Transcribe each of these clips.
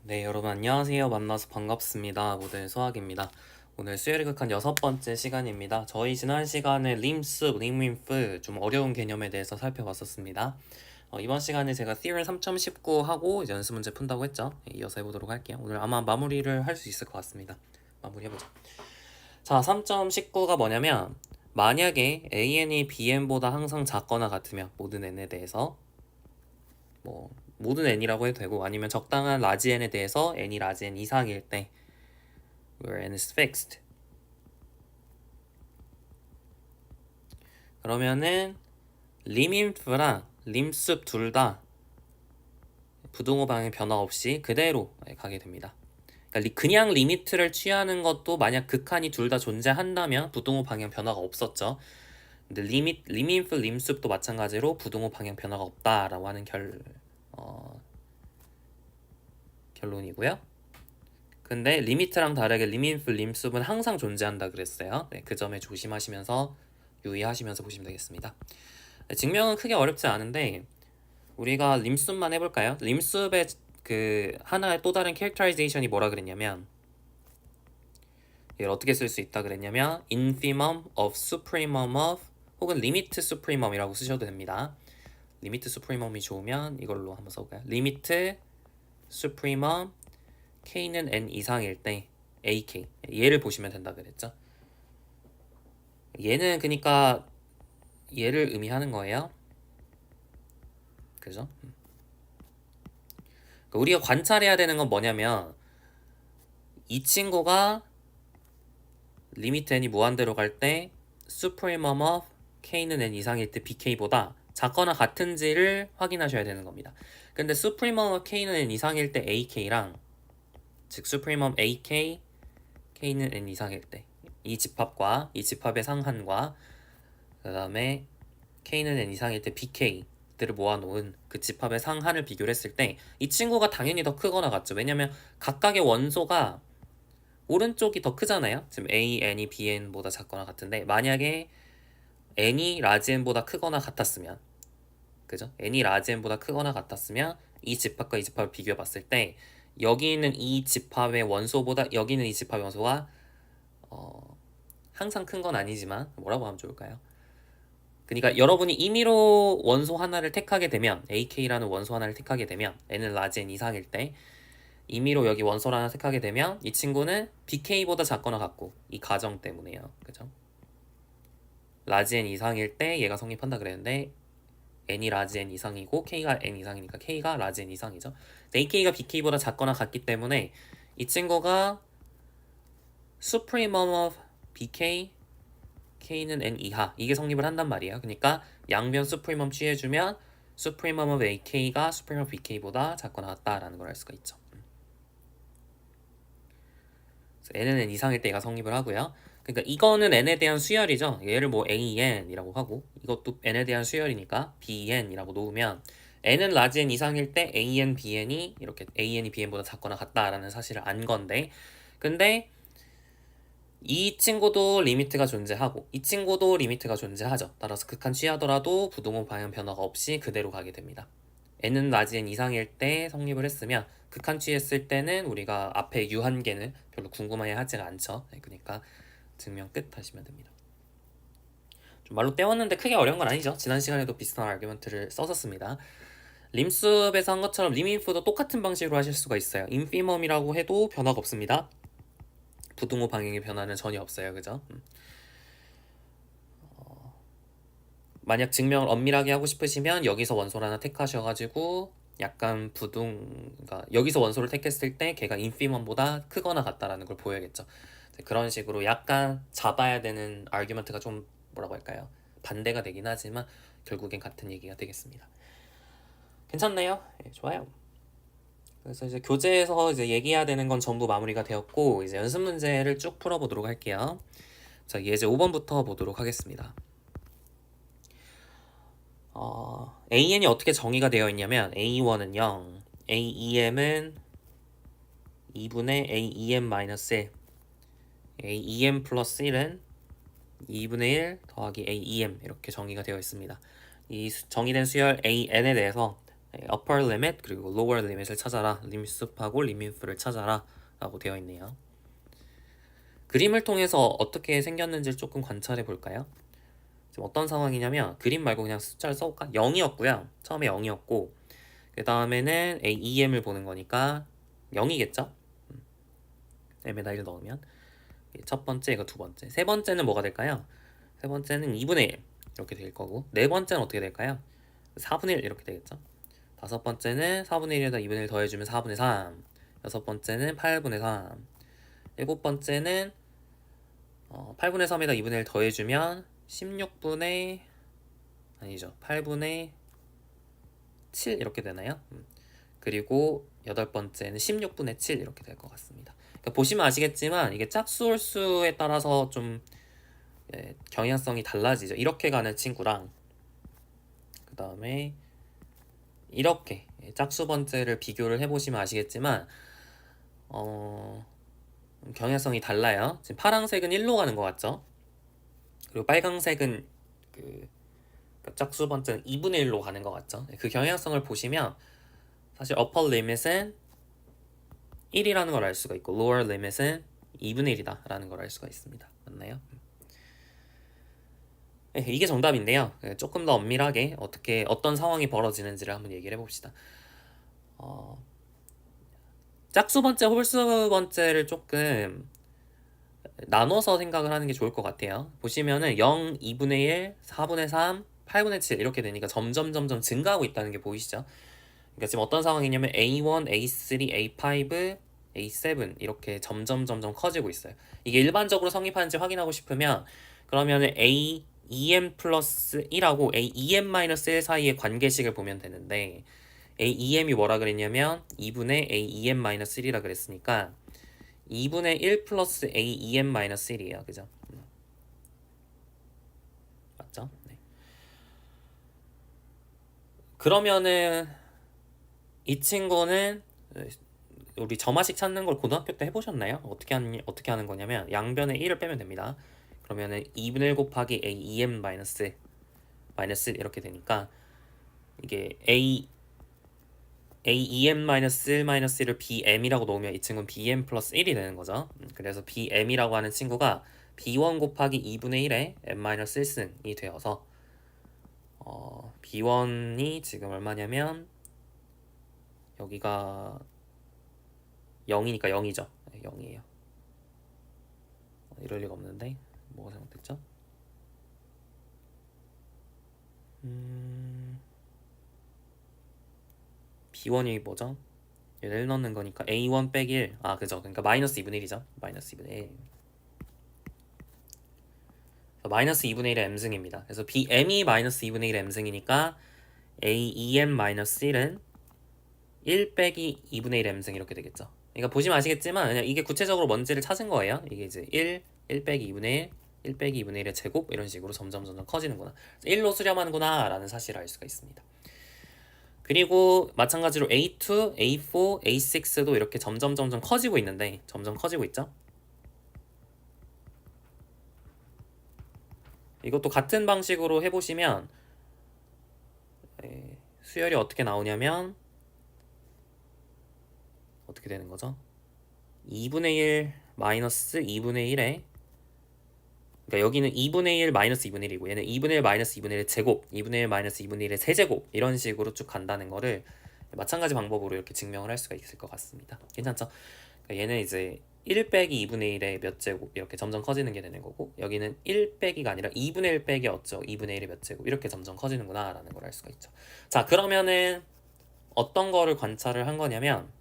네, 여러분 안녕하세요. 만나서 반갑습니다. 모델 수학입니다. 오늘 수열이 극한 6번째 시간입니다. 저희 지난 시간에 림스, 림윈프 좀 어려운 개념에 대해서 살펴봤었습니다. 이번 시간에 제가 Theorem 3.19 하고 이제 연습 문제 푼다고 했죠. 이어서 해보도록 할게요. 오늘 아마 마무리를 할 수 있을 것 같습니다. 마무리해보자. 자, 3.19가 뭐냐면 만약에 AN이 BN보다 항상 작거나 같으면 모든 N에 대해서 뭐 모든 n이라고 해도 되고 아니면 적당한 라지 n에 대해서 n이 라지 n 이상일 때 where n is fixed 그러면은 림인프랑 림숲 둘 다 부등호 방향 변화 없이 그대로 가게 됩니다. 그러니까 그냥 리미트를 취하는 것도 만약 극한이 둘 다 존재한다면 부등호 방향 변화가 없었죠. 근데 림인프 림숲도 마찬가지로 부등호 방향 변화가 없다라고 하는 결론이고요. 근데 리미트랑 다르게 리민프 림숲은 항상 존재한다 그랬어요. 네, 그 점에 조심하시면서 유의하시면서 보시면 되겠습니다. 네, 증명은 크게 어렵지 않은데 우리가 림숲만 해볼까요? 림숲의 그 하나의 또 다른 캐릭터라이제이션이 뭐라 그랬냐면 이걸 어떻게 쓸 수 있다 그랬냐면 infimum of supremum of 혹은 limit supremum이라고 쓰셔도 됩니다. limit supremum이 좋으면 이걸로 한번 써볼까요? limit supremum k는 n 이상일 때 ak 얘를 보시면 된다 그랬죠. 얘는 그러니까 얘를 의미하는 거예요. 그죠? 그러니까 우리가 관찰해야 되는 건 뭐냐면 이 친구가 리미트 n이 무한대로 갈 때 supremum of k는 n 이상일 때 bk보다 작거나 같은지를 확인하셔야 되는 겁니다. 근데 supremum of k는 n 이상일 때 ak랑 즉 supremum ak k는 n 이상일 때 이 집합과 이 집합의 상한과 그 다음에 k는 n 이상일 때 bk들을 모아놓은 그 집합의 상한을 비교를 했을 때 이 친구가 당연히 더 크거나 같죠. 왜냐면 각각의 원소가 오른쪽이 더 크잖아요. 지금 a, n이 b, n보다 작거나 같은데 만약에 n이 라지 n보다 크거나 같았으면 그죠? n이 라지 n보다 크거나 같았으면 이 집합과 이 집합을 비교해 봤을 때 여기 있는 이 집합의 원소보다 여기 있는 이 집합의 원소가 항상 큰 건 아니지만 뭐라고 하면 좋을까요? 그러니까 여러분이 임의로 원소 하나를 택하게 되면 AK라는 원소 하나를 택하게 되면 n은 라지 n 이상일 때 임의로 여기 원소를 하나 택하게 되면 이 친구는 BK보다 작거나 같고 이 가정 때문에요. 그죠? 라지 n 이상일 때 얘가 성립한다 그랬는데 n이 라지 n 이상이고 k가 n 이상이니까 k가 라지 n 이상이죠. AK가 BK보다 작거나 같기 때문에 이 친구가 supremum of BK k는 n 이하 이게 성립을 한단 말이에요. 그러니까 양변 supremum 취해주면 supremum of ak가 supremum of bk보다 작거나 같다라는 걸 알 수가 있죠. n은 n 이상일 때 얘가 성립을 하고요. 그러니까 이거는 n에 대한 수열이죠. 얘를 뭐 an이라고 하고 이것도 n에 대한 수열이니까 bn이라고 놓으면 n은 라지 n 이상일 때 an, bn이 이렇게 an이 bn보다 작거나 같다라는 사실을 안 건데 근데 이 친구도 리미트가 존재하고 이 친구도 리미트가 존재하죠. 따라서 극한 취하더라도 부등호 방향 변화가 없이 그대로 가게 됩니다. n은 라지 n 이상일 때 성립을 했으면 극한 취했을 때는 우리가 앞에 유한계는 별로 궁금해 하지가 않죠. 네, 그러니까 증명 끝 하시면 됩니다. 좀 말로 때웠는데 크게 어려운 건 아니죠. 지난 시간에도 비슷한 아규먼트를 썼었습니다. 림숲에서 한 것처럼 림인프도 똑같은 방식으로 하실 수가 있어요. 인피멈이라고 해도 변화가 없습니다. 부등호 방향의 변화는 전혀 없어요. 그죠? 만약 증명을 엄밀하게 하고 싶으시면 여기서 원소를 하나 택하셔가지고 약간 그러니까 여기서 원소를 택했을 때 걔가 인피멈보다 크거나 같다라는 걸 보여야겠죠. 그런 식으로 약간 잡아야 되는 아규먼트가 좀 뭐라고 할까요? 반대가 되긴 하지만 결국엔 같은 얘기가 되겠습니다. 괜찮나요? 네, 좋아요. 그래서 이제 교재에서 이제 얘기해야 되는 건 전부 마무리가 되었고 이제 연습 문제를 쭉 풀어보도록 할게요. 자, 예제 5번부터 보도록 하겠습니다. AN이 어떻게 정의가 되어 있냐면 A1은 0, AEM은 2분의 AEM-1, AEM 플러스 1은 2분의 1 더하기 AEM 이렇게 정의가 되어 있습니다. 이 정의된 수열 AN에 대해서 upper limit 그리고 lower limit을 찾아라. 림숲하고 림인프를 찾아라 라고 되어 있네요. 그림을 통해서 어떻게 생겼는지를 조금 관찰해 볼까요? 지금 어떤 상황이냐면 그림 말고 그냥 숫자를 써볼까? 0이었고요. 처음에 0이었고 그 다음에는 EM을 보는 거니까 0이겠죠? M에다 1 넣으면 첫 번째, 이거 두 번째. 세 번째는 뭐가 될까요? 세 번째는 2분의 1 이렇게 될 거고 네 번째는 어떻게 될까요? 4분의 1 이렇게 되겠죠? 다섯 번째는 4분의 1에다 2분의 1 더해주면 4분의 3 여섯 번째는 8분의 3 일곱 번째는 8분의 3에다 2분의 1 더해주면 16분의 아니죠 8분의 7 이렇게 되나요? 그리고 여덟 번째는 16분의 7 이렇게 될 것 같습니다. 그러니까 보시면 아시겠지만 이게 짝수 홀수에 따라서 좀 경향성이 달라지죠. 이렇게 가는 친구랑 그 다음에 이렇게 짝수 번째를 비교를 해보시면 아시겠지만 경향성이 달라요. 지금 파란색은 1로 가는 것 같죠? 그리고 빨강색은 그 짝수 번째는 2분의 1로 가는 것 같죠? 그 경향성을 보시면 사실 upper limit은 1이라는 걸 알 수가 있고 lower limit은 2분의 1이다 라는 걸 알 수가 있습니다. 맞나요? 이게 정답인데요. 조금 더 엄밀하게 어떤 상황이 벌어지는지를 한번 얘기를 해봅시다. 짝수 번째, 홀수 번째를 조금 나눠서 생각을 하는 게 좋을 것 같아요. 보시면은 0, 2분의 1, 4분의 3, 8분의 7 이렇게 되니까 점점 증가하고 있다는 게 보이시죠? 그러니까 지금 어떤 상황이냐면 A1, A3, A5, A7 이렇게 점점 커지고 있어요. 이게 일반적으로 성립하는지 확인하고 싶으면 그러면 AEM 플러스 1하고 AEM 마이너스 1 사이의 관계식을 보면 되는데 AEM이 뭐라 그랬냐면 2분의 AEM 마이너스 1이라 그랬으니까 2분의 1 플러스 AEM 마이너스 1이에요. 그죠? 맞죠? 네. 그러면은 이 친구는 우리 점화식 찾는 걸 고등학교 때 해보셨나요? 어떻게 하는 거냐면 양변에 1을 빼면 됩니다. 그러면은 2분의 1 곱하기 AEM 마이너스 1 이렇게 되니까 이게 AEM 마이너스 1을 BM이라고 놓으면 이 친구는 BM 플러스 1이 되는 거죠. 그래서 BM이라고 하는 친구가 B1 곱하기 2분의 1의 M 마이너스 1승이 되어서 B1이 지금 얼마냐면 여기가 0이니까 0이죠. 0이에요. 이럴 리가 없는데 뭐가 잘못됐죠? B1이 뭐죠? 얘를 1 넣는 거니까 A1 빼기 1. 아 그죠. 그러니까 마이너스 2분의 1이죠. 마이너스 2분의 1. 마이너스 2분의 1의 M승입니다. 그래서 BM이 마이너스 2분의 1의 M승이니까 AEM 마이너스 1은 1 빼기 2분의 1 M승 이렇게 되겠죠. 그러니까 보시면 아시겠지만 그냥 이게 구체적으로 뭔지를 찾은 거예요. 이게 이제 1 빼기 2분의 1 빼기 2분의 1의 제곱 이런 식으로 점점 커지는구나. 1로 수렴하는구나 라는 사실을 알 수가 있습니다. 그리고 마찬가지로 A2, A4, A6도 이렇게 점점 커지고 있는데 점점 커지고 있죠. 이것도 같은 방식으로 해보시면 수열이 어떻게 나오냐면 어떻게 되는 거죠? 2분의 1 마이너스 2분의 1에 그러니까 여기는 2분의 1 마이너스 2분의 1이고 얘는 2분의 1 마이너스 2분의 1의 제곱 2분의 1 마이너스 2분의 1의 세제곱 이런 식으로 쭉 간다는 거를 마찬가지 방법으로 이렇게 증명을 할 수가 있을 것 같습니다. 괜찮죠? 그러니까 얘는 이제 1 빼기 2분의 1의 몇 제곱 이렇게 점점 커지는 게 되는 거고 여기는 1 빼기가 아니라 2분의 1 빼기 어쩌고 2분의 1의 몇 제곱 이렇게 점점 커지는구나 라는 걸 알 수가 있죠. 자 그러면은 어떤 거를 관찰을 한 거냐면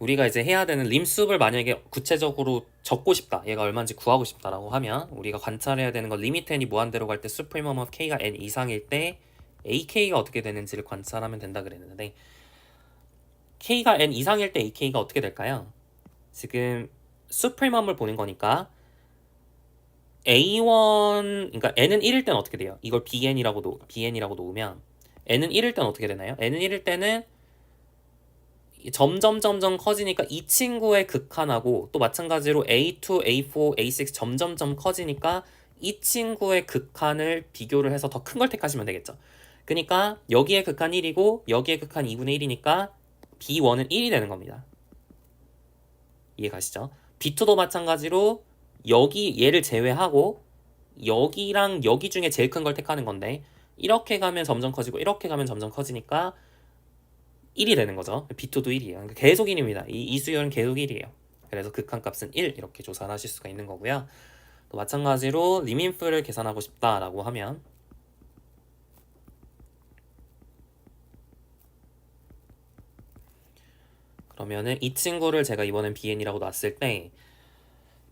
우리가 이제 해야 되는 림숲을 만약에 구체적으로 적고 싶다 얘가 얼마인지 구하고 싶다라고 하면 우리가 관찰해야 되는 건 리미트 n이 무한대로 갈 때 supremum of k가 n 이상일 때 ak가 어떻게 되는지를 관찰하면 된다 그랬는데 k가 n 이상일 때 ak가 어떻게 될까요? 지금 supremum을 보는 거니까 a1 그러니까 n은 1일 때는 어떻게 돼요? 이걸 bn이라고 놓으면 n은 1일 때는 어떻게 되나요? n은 1일 때는 점점 커지니까 이 친구의 극한하고 또 마찬가지로 A2, A4, A6 점점 커지니까 이 친구의 극한을 비교를 해서 더 큰 걸 택하시면 되겠죠. 그러니까 여기의 극한 1이고 여기의 극한 2분의 1이니까 B1은 1이 되는 겁니다. 이해 가시죠? B2도 마찬가지로 여기 얘를 제외하고 여기랑 여기 중에 제일 큰 걸 택하는 건데 이렇게 가면 점점 커지고 이렇게 가면 점점 커지니까 1이 되는 거죠. B2도 1이에요. 그러니까 계속 1입니다. 이 수열은 계속 1이에요. 그래서 극한값은 1 이렇게 조사를 하실 수가 있는 거고요. 또 마찬가지로 리민프를 계산하고 싶다라고 하면 그러면은 이 친구를 제가 이번엔 BN이라고 놨을 때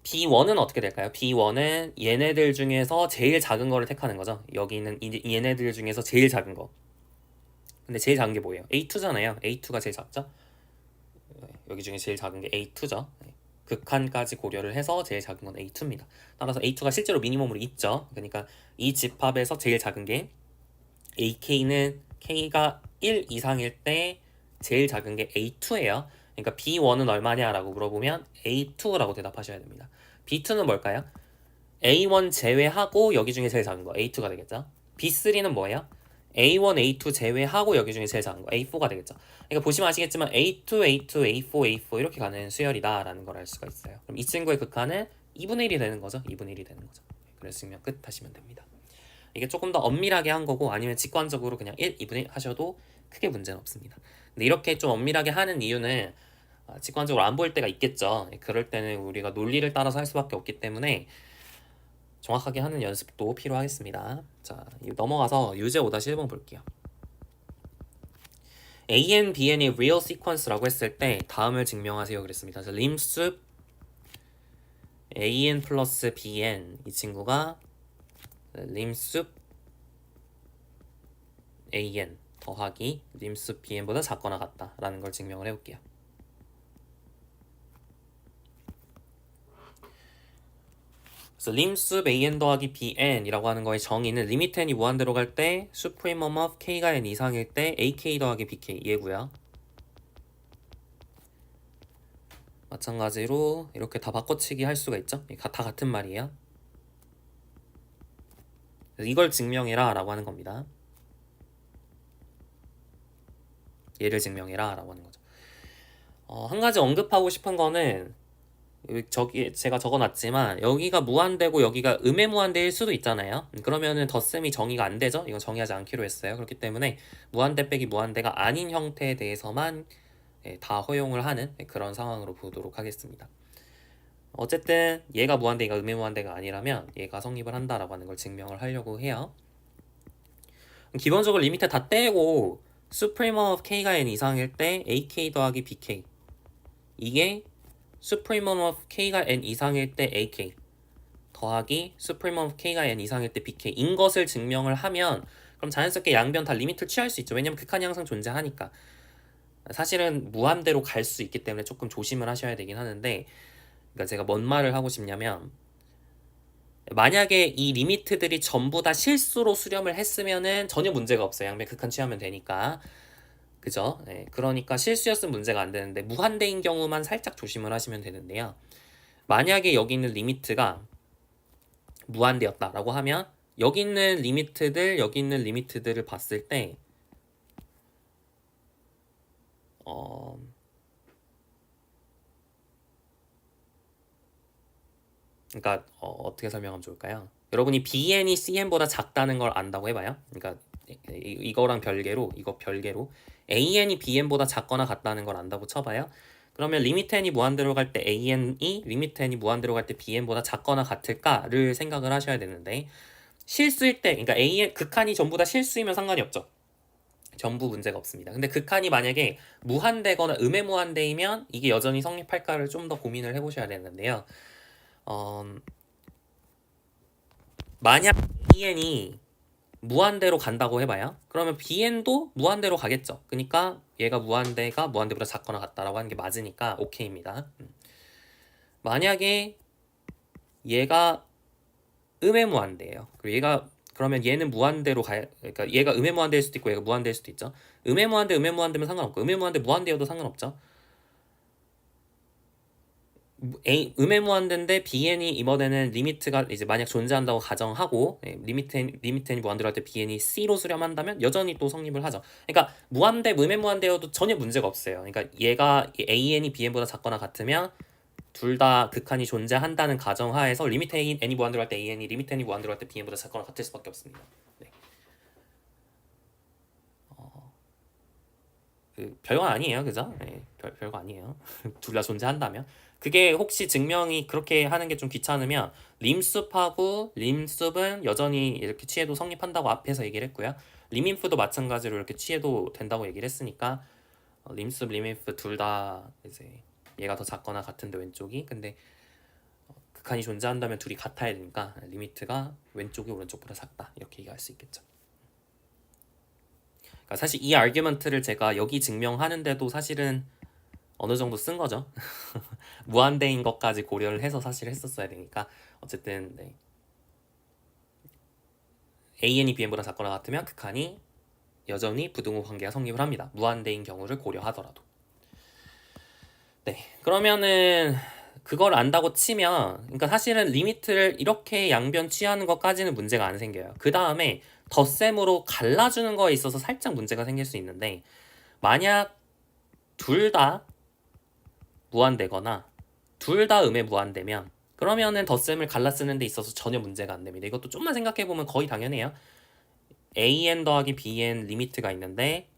B1은 어떻게 될까요? B1은 얘네들 중에서 제일 작은 거를 택하는 거죠. 여기 있는 얘네들 중에서 제일 작은 거. 근데 제일 작은 게 뭐예요? A2잖아요. A2가 제일 작죠? 여기 중에 제일 작은 게 A2죠. 극한까지 고려를 해서 제일 작은 건 A2입니다. 따라서 A2가 실제로 미니멈으로 있죠. 그러니까 이 집합에서 제일 작은 게 AK는 K가 1 이상일 때 제일 작은 게 A2예요. 그러니까 B1은 얼마냐라고 물어보면 A2라고 대답하셔야 됩니다. B2는 뭘까요? A1 제외하고 여기 중에 제일 작은 거 A2가 되겠죠. B3는 뭐예요? A1, A2 제외하고 여기 중에 제일 작은 거 A4가 되겠죠. 그러니까 보시면 아시겠지만 A2, A2, A4, A4 이렇게 가는 수열이다라는 걸 알 수가 있어요. 그럼 이 친구의 극한은 2분의 1이 되는 거죠. 2분의 1이 되는 거죠. 그래서 증명 끝 하시면 됩니다. 이게 조금 더 엄밀하게 한 거고 아니면 직관적으로 그냥 1, 2분의 1 하셔도 크게 문제는 없습니다. 근데 이렇게 좀 엄밀하게 하는 이유는 직관적으로 안 보일 때가 있겠죠. 그럴 때는 우리가 논리를 따라서 할 수밖에 없기 때문에 정확하게 하는 연습도 필요하겠습니다. 자, 넘어가서 유제 5-1번 볼게요. AN, BN이 real sequence라고 했을 때 다음을 증명하세요 그랬습니다. 그래서 림숲 AN 플러스 BN 이 친구가 림숲 AN 더하기 림숲 BN보다 작거나 같다라는 걸 증명을 해볼게요. 그래서 림숲 AN 더하기 BN이라고 하는 거의 정의는 리미트 n이 무한대로 갈 때 supremum of K가 n 이상일 때 AK 더하기 BK 얘고요. 마찬가지로 이렇게 다 바꿔치기 할 수가 있죠. 다 같은 말이에요. 이걸 증명해라 라고 하는 겁니다. 얘를 증명해라 라고 하는 거죠. 한 가지 언급하고 싶은 거는 저기 제가 적어놨지만 여기가 무한대고 여기가 음의 수도 있잖아요. 그러면은 덧셈이 정의가 안 되죠. 이건 정의하지 않기로 했어요. 그렇기 때문에 무한대 빼기 무한대가 아닌 형태에 대해서만 다 허용을 하는 그런 상황으로 보도록 하겠습니다. 어쨌든 얘가 무한대가 음의 무한대가 아니라면 얘가 성립을 한다라고 하는 걸 증명을 하려고 해요. 기본적으로 리미트 다 떼고 supremum of K가 n 이상일 때 AK 더하기 BK 이게 supremum of K가 n 이상일 때 AK 더하기 supremum of K가 n 이상일 때 BK인 것을 증명을 하면 그럼 자연스럽게 양변 다 리미트를 취할 수 있죠. 왜냐면 극한이 항상 존재하니까. 사실은 무한대로 갈 수 있기 때문에 조금 조심을 하셔야 되긴 하는데 그러니까 제가 뭔 말을 하고 싶냐면 만약에 이 리미트들이 전부 다 실수로 수렴을 했으면은 전혀 문제가 없어요. 양변 극한 취하면 되니까. 그죠? 네, 그러니까 실수였으면 문제가 안 되는데 무한대인 경우만 살짝 조심을 하시면 되는데요. 만약에 여기 있는 리미트가 무한대였다라고 하면 여기 있는 리미트들을 봤을 때 그러니까 어떻게 설명하면 좋을까요? 여러분이 BN이 CN보다 작다는 걸 안다고 해봐요. 그러니까 이거랑 별개로 AN이 BN보다 작거나 같다는 걸 안다고 쳐봐요. 그러면 리미트 n이 무한대로 갈 때 AN이 리미트 n이 무한대로 갈 때 BN보다 작거나 같을까를 생각을 하셔야 되는데 실수일 때 그러니까 AN 극한이 전부 다 실수이면 상관이 없죠. 전부 문제가 없습니다. 근데 극한이 만약에 무한대거나 음의 무한대이면 이게 여전히 성립할까를 좀 더 고민을 해보셔야 되는데요. 만약 AN이 무한대로 간다고 해봐요. 그러면 BN도 무한대로 가겠죠. 그러니까 얘가 무한대가 무한대보다 작거나 같다라고 하는 게 맞으니까 오케이입니다. 만약에 얘가 음의 무한대예요. 그리고 그러면 얘는 무한대로 그러니까 얘가 음의 무한대일 수도 있고 얘가 무한대일 수도 있죠. 음의 무한대면 상관없고 음의 무한대 무한대여도 상관없죠. 음의 무한대인데 bn이 이번에는 리미트가 이제 만약 존재한다고 가정하고 리미트 n이 무한대로 할 때 bn이 c로 수렴한다면 여전히 또 성립을 하죠. 그러니까 무한대 음의 무한대여도 전혀 문제가 없어요. 그러니까 얘가 an이 bn보다 작거나 같으면 둘 다 극한이 존재한다는 가정하에서 리미트 n이 무한대로 할 때 an이 리미트 n이 무한대로 할 때 bn보다 작거나 같을 수밖에 없습니다. 네. 별거 아니에요, 그죠? 네, 별거 아니에요. 둘 다 존재한다면. 그게 혹시 증명이 그렇게 하는 게 좀 귀찮으면 림숲하고 림숲은 여전히 이렇게 취해도 성립한다고 앞에서 얘기를 했고요. 리민프도 마찬가지로 이렇게 취해도 된다고 얘기를 했으니까 림숲, 리민프 둘 다 이제 얘가 더 작거나 같은데 왼쪽이 근데 극한이 존재한다면 둘이 같아야 되니까 리미트가 왼쪽이 오른쪽보다 작다 이렇게 얘기할 수 있겠죠. 그러니까 사실 이 아규먼트를 제가 여기 증명하는데도 사실은 어느 정도 쓴 거죠. 무한대인 것까지 고려를 해서 사실 했었어야 되니까 어쨌든 네. an이 bn보다 작거나 같으면 극한이 여전히 부등호 관계가 성립을 합니다. 무한대인 경우를 고려하더라도. 네, 그러면은 그걸 안다고 치면 그러니까 사실은 리미트를 이렇게 양변 취하는 것까지는 문제가 안 생겨요. 그 다음에 덧셈으로 갈라주는 거에 있어서 살짝 문제가 생길 수 있는데 만약 둘 다 무한대거나 둘 다 음에 무한대면 그러면은 덧셈을 갈라 쓰는 데 있어서 전혀 문제가 안 됩니다. 이것도 좀만 생각해 보면 거의 당연해요. an 더하기 bn 리미트가 있는데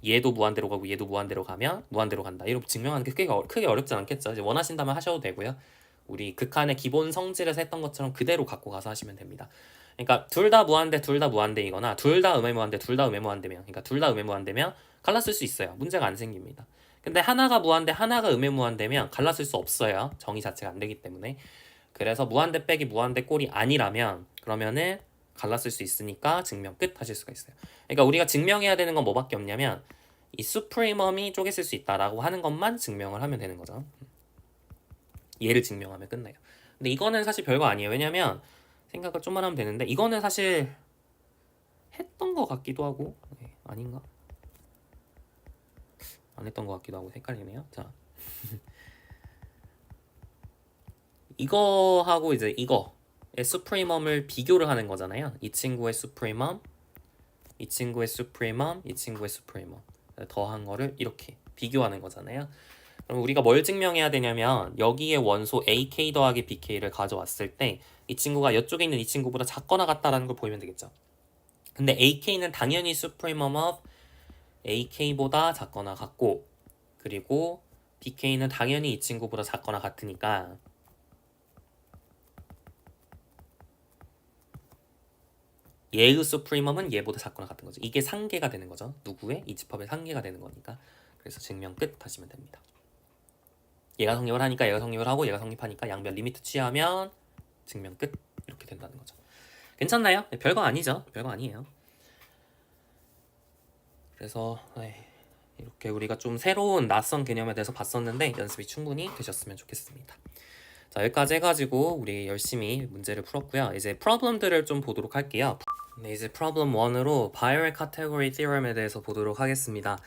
얘도 무한대로 가고 얘도 무한대로 가면 무한대로 간다. 이렇게 증명하는 게 크게 어렵지 않겠죠. 이제 원하신다면 하셔도 되고요. 우리 극한의 기본 성질에서 했던 것처럼 그대로 갖고 가서 하시면 됩니다. 그러니까 둘 다 무한대, 둘 다 무한대이거나 둘 다 음의 무한대, 둘 다 음의 무한대면 그러니까 둘 다 음의 무한대면 갈라쓸 수 있어요. 문제가 안 생깁니다. 근데 하나가 무한대, 하나가 음의 무한대면 갈라쓸 수 없어요. 정의 자체가 안 되기 때문에. 그래서 무한대 빼기 무한대 꼴이 아니라면 그러면은 갈라쓸 수 있으니까 증명 끝 하실 수가 있어요. 그러니까 우리가 증명해야 되는 건 뭐밖에 없냐면 이 수프리멈이 쪼개질 수 있다라고 하는 것만 증명을 하면 되는 거죠. 얘를 증명하면 끝나요. 근데 이거는 사실 별거 아니에요. 왜냐면 생각을 좀만 하면 되는데 이거는 사실 했던 것 같기도 하고 아닌가? 안 했던 것 같기도 하고 헷갈리네요. 자, 이거하고 이제 이거의 수프리멈을 비교를 하는 거잖아요. 이 친구의 수프리멈, 이 친구의 수프리멈, 이 친구의 수프리멈 더한 거를 이렇게 비교하는 거잖아요. 그럼 우리가 뭘 증명해야 되냐면 여기에 원소 AK 더하기 BK를 가져왔을 때 이 친구가 이쪽에 있는 이 친구보다 작거나 같다라는 걸 보이면 되겠죠. 근데 AK는 당연히 supremum of AK보다 작거나 같고 그리고 BK는 당연히 이 친구보다 작거나 같으니까 얘의 supremum은 얘보다 작거나 같은 거죠. 이게 상계가 되는 거죠. 누구의? 이 집합의 상계가 되는 거니까. 그래서 증명 끝 하시면 됩니다. 얘가 성립을 하니까 얘가 성립을 하고 얘가 성립하니까 양변 리미트 취하면 증명 끝 이렇게 된다는 거죠. 괜찮나요? 네, 별거 아니죠. 별거 아니에요. 그래서 이렇게 우리가 좀 새로운 낯선 개념에 대해서 봤었는데 연습이 충분히 되셨으면 좋겠습니다. 자, 여기까지 해가지고 우리 열심히 문제를 풀었고요. 이제 프로블럼들을 좀 보도록 할게요. 네, 이제 프로블럼 1으로 바이럴 카테고리 티어럼에 대해서 보도록 하겠습니다.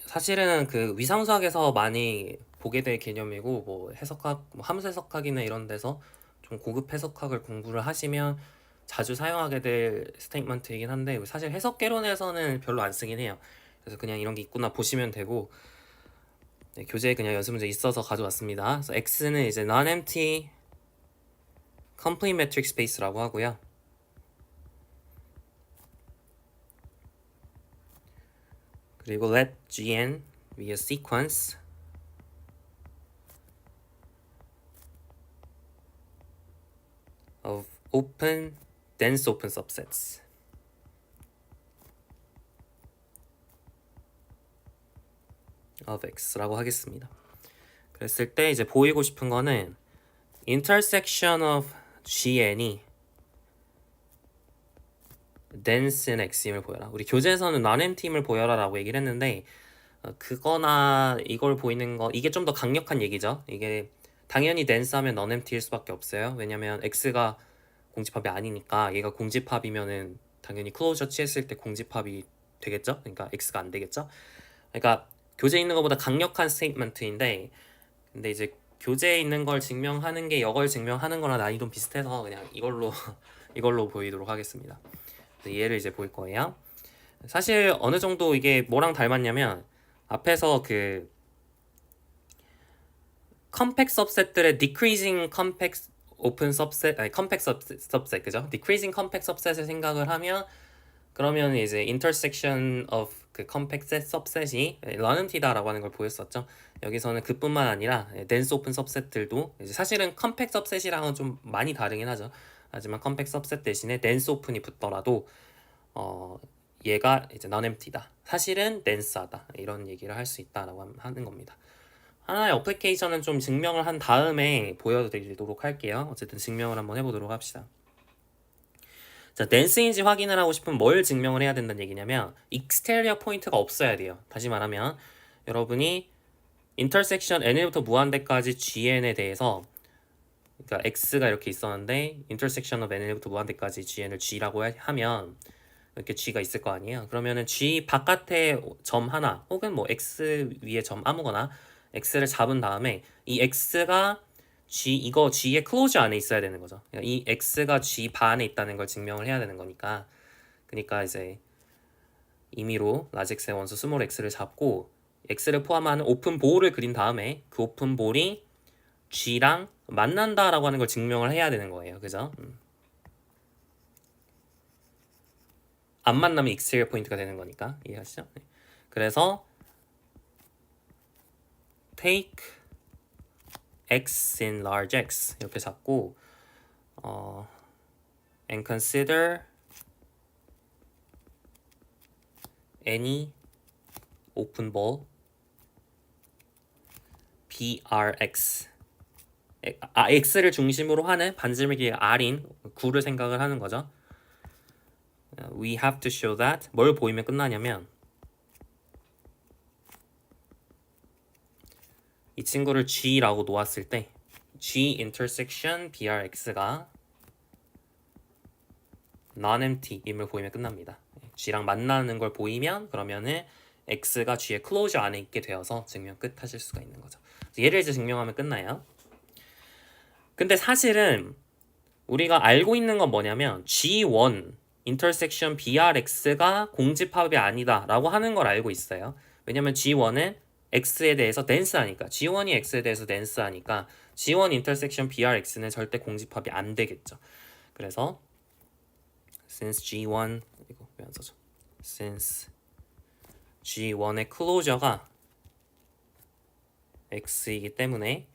사실은 그 위상수학에서 많이 보게 될 개념이고 뭐 해석학, 뭐 함수 해석학이나 이런 데서 좀 고급 해석학을 공부를 하시면 자주 사용하게 될 스테이트먼트이긴 한데 사실 해석개론에서는 별로 안 쓰긴 해요. 그래서 그냥 이런 게 있구나 보시면 되고 네, 교재에 그냥 연습 문제 있어서 가져왔습니다. 그래서 X는 이제 non-empty complete metric space라고 하고요. 그리고 let Gn be a sequence of open, dense open subsets. of X라고 하겠습니다. 그랬을 때 이제 보이고 싶은 거는 intersection of Gn이 dense인 X임을 보여라. 우리 교재에서는 non-empty임을 보여라 라고 얘기를 했는데 그거나 이걸 보이는 거 이게 좀 더 강력한 얘기죠. 이게 당연히 dense 하면 non-empty일 수밖에 없어요. 왜냐면 X가 공집합이 아니니까 얘가 공집합이면은 당연히 클로저 취했을 때 공집합이 되겠죠. 그러니까 X가 안 되겠죠. 그러니까 교재에 있는 것보다 강력한 스테이트먼트인데, 근데 이제 교재에 있는 걸 증명하는 게 이걸 증명하는 거랑 난이도 비슷해서 그냥 이걸로 이걸로 보이도록 하겠습니다. 얘를 이제 볼 거예요. 사실 어느 정도 이게 뭐랑 닮았냐면 앞에서 그 컴팩 서브셋들의 decreasing 컴팩 오픈 서브셋 아니 컴팩 서브셋 그죠? decreasing 컴팩 서브셋을 생각을 하면 그러면 이제 intersection of 그 컴팩 서브셋이 런음티다라고 하는 걸 보였었죠. 여기서는 그뿐만 아니라 dense 오픈 서브셋들도 이제 사실은 컴팩 서브셋이랑은 좀 많이 다르긴 하죠. 하지만 컴팩 서브셋 대신에 dense 오픈이 붙더라도 얘가 이제 non-empty다. 사실은 dense하다. 이런 얘기를 할 수 있다라고 하는 겁니다. 하나의 어플리케이션은 좀 증명을 한 다음에 보여드리도록 할게요. 어쨌든 증명을 한번 해보도록 합시다. 자, dense인지 확인을 하고 싶으면 뭘 증명을 해야 된다는 얘기냐면 exterior 포인트가 없어야 돼요. 다시 말하면 여러분이 intersection n부터 무한대까지 gn에 대해서 그러니까 x가 이렇게 있었는데 intersection of n부터 무한대까지 gn을 g라고 하면 이렇게 g가 있을 거 아니에요. 그러면은 g 바깥에 점 하나 혹은 뭐 x 위에 점 아무거나 x를 잡은 다음에 이 x가 이거 g의 클로즈 안에 있어야 되는 거죠. 그러니까 이 x가 g 반에 있다는 걸 증명을 해야 되는 거니까. 그러니까 이제 임의로 라지 x의 원수 스몰 x를 잡고 x를 포함하는 오픈 볼을 그린 다음에 그 오픈 볼이 g랑 만난다라고 하는 걸 증명을 해야 되는 거예요. 그죠? 안 만나면 exterior 포인트가 되는 거니까 이해하시죠? 네. 그래서 take x in large x 이렇게 잡고 and consider any open ball brx x를 중심으로 하는 반지름의 길이 r인 9를 생각을 하는 거죠. We have to show that 뭘 보이면 끝나냐면 이 친구를 G라고 놓았을 때 G intersection brx가 non-empty임을 보이면 끝납니다. G랑 만나는 걸 보이면 그러면은 X가 G의 클로저 안에 있게 되어서 증명 끝 하실 수가 있는 거죠. 얘를 이제 증명하면 끝나요. 근데 사실은 우리가 알고 있는 건 뭐냐면 G1 intersection brx가 공집합이 아니다 라고 하는 걸 알고 있어요. 왜냐면 G1은 x에 대해서 dense하니까 G1이 x에 대해서 dense하니까 G1 intersection brx는 절대 공집합이 안 되겠죠. 그래서 since G1 이거 왜 안 써져? since G1의 클로저가 x이기 때문에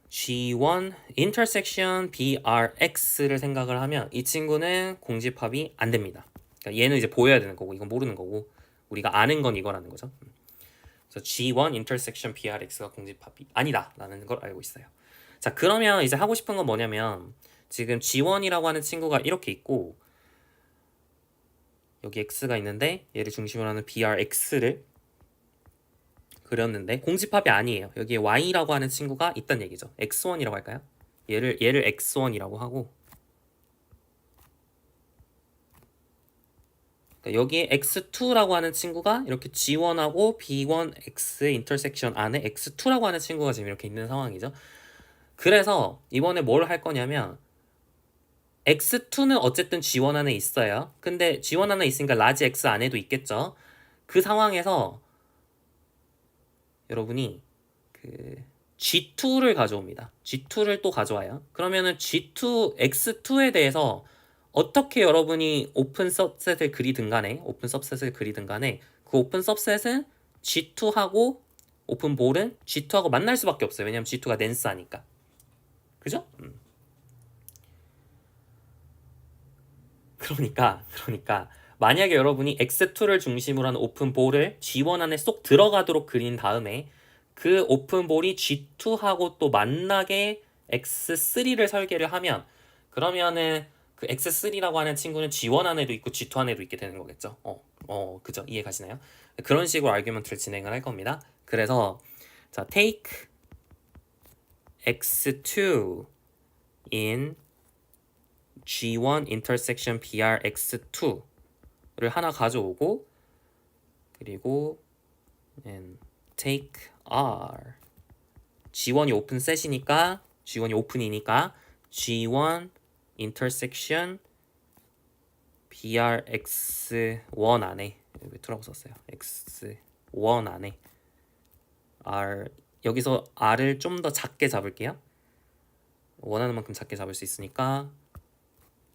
G1 intersection brx를 생각을 하면 이 친구는 공집합이 안 됩니다. 그러니까 얘는 이제 보여야 되는 거고 이건 모르는 거고 우리가 아는 건 이거라는 거죠. 그래서 G1 intersection brx가 공집합이 아니다라는 걸 알고 있어요. 자, 그러면 이제 하고 싶은 건 뭐냐면 지금 G1이라고 하는 친구가 이렇게 있고 여기 x가 있는데 얘를 중심으로 하는 brx를 그렸는데 공집합이 아니에요. 여기에 y라고 하는 친구가 있단 얘기죠. x1이라고 할까요? 얘를 x1이라고 하고 그러니까 여기에 x2라고 하는 친구가 이렇게 g1하고 b1x의 인터섹션 안에 x2라고 하는 친구가 지금 이렇게 있는 상황이죠. 그래서 이번에 뭘 할 거냐면 x2는 어쨌든 g1 안에 있어요. 근데 g1 안에 있으니까 라지 x 안에도 있겠죠. 그 상황에서 여러분이 그 G2를 가져옵니다. G2를 또 가져와요. 그러면은 G2, X2에 대해서 어떻게 여러분이 오픈 서브셋을 그리든 간에 그 오픈 서브셋은 G2하고 오픈 볼은 G2하고 만날 수밖에 없어요. 왜냐면 G2가 낸스하니까. 그죠? 그러니까 만약에 여러분이 X2를 중심으로 한 오픈 볼을 G1 안에 쏙 들어가도록 그린 다음에 그 오픈 볼이 G2하고 또 만나게 X3를 설계를 하면 그러면은 그 X3라고 하는 친구는 G1 안에도 있고 G2 안에도 있게 되는 거겠죠. 그죠? 이해 가시나요? 그런 식으로 아규먼트를 진행을 할 겁니다. 그래서 자, take X2 in G1 intersection brx2를 하나 가져오고 그리고 and take R. G1이 오픈 셋이니까 G1이 오픈이니까 G1 intersection BRX1 안에 왜 2라고 썼어요? X1 안에 R 여기서 R을 좀 더 작게 잡을게요. 원하는 만큼 작게 잡을 수 있으니까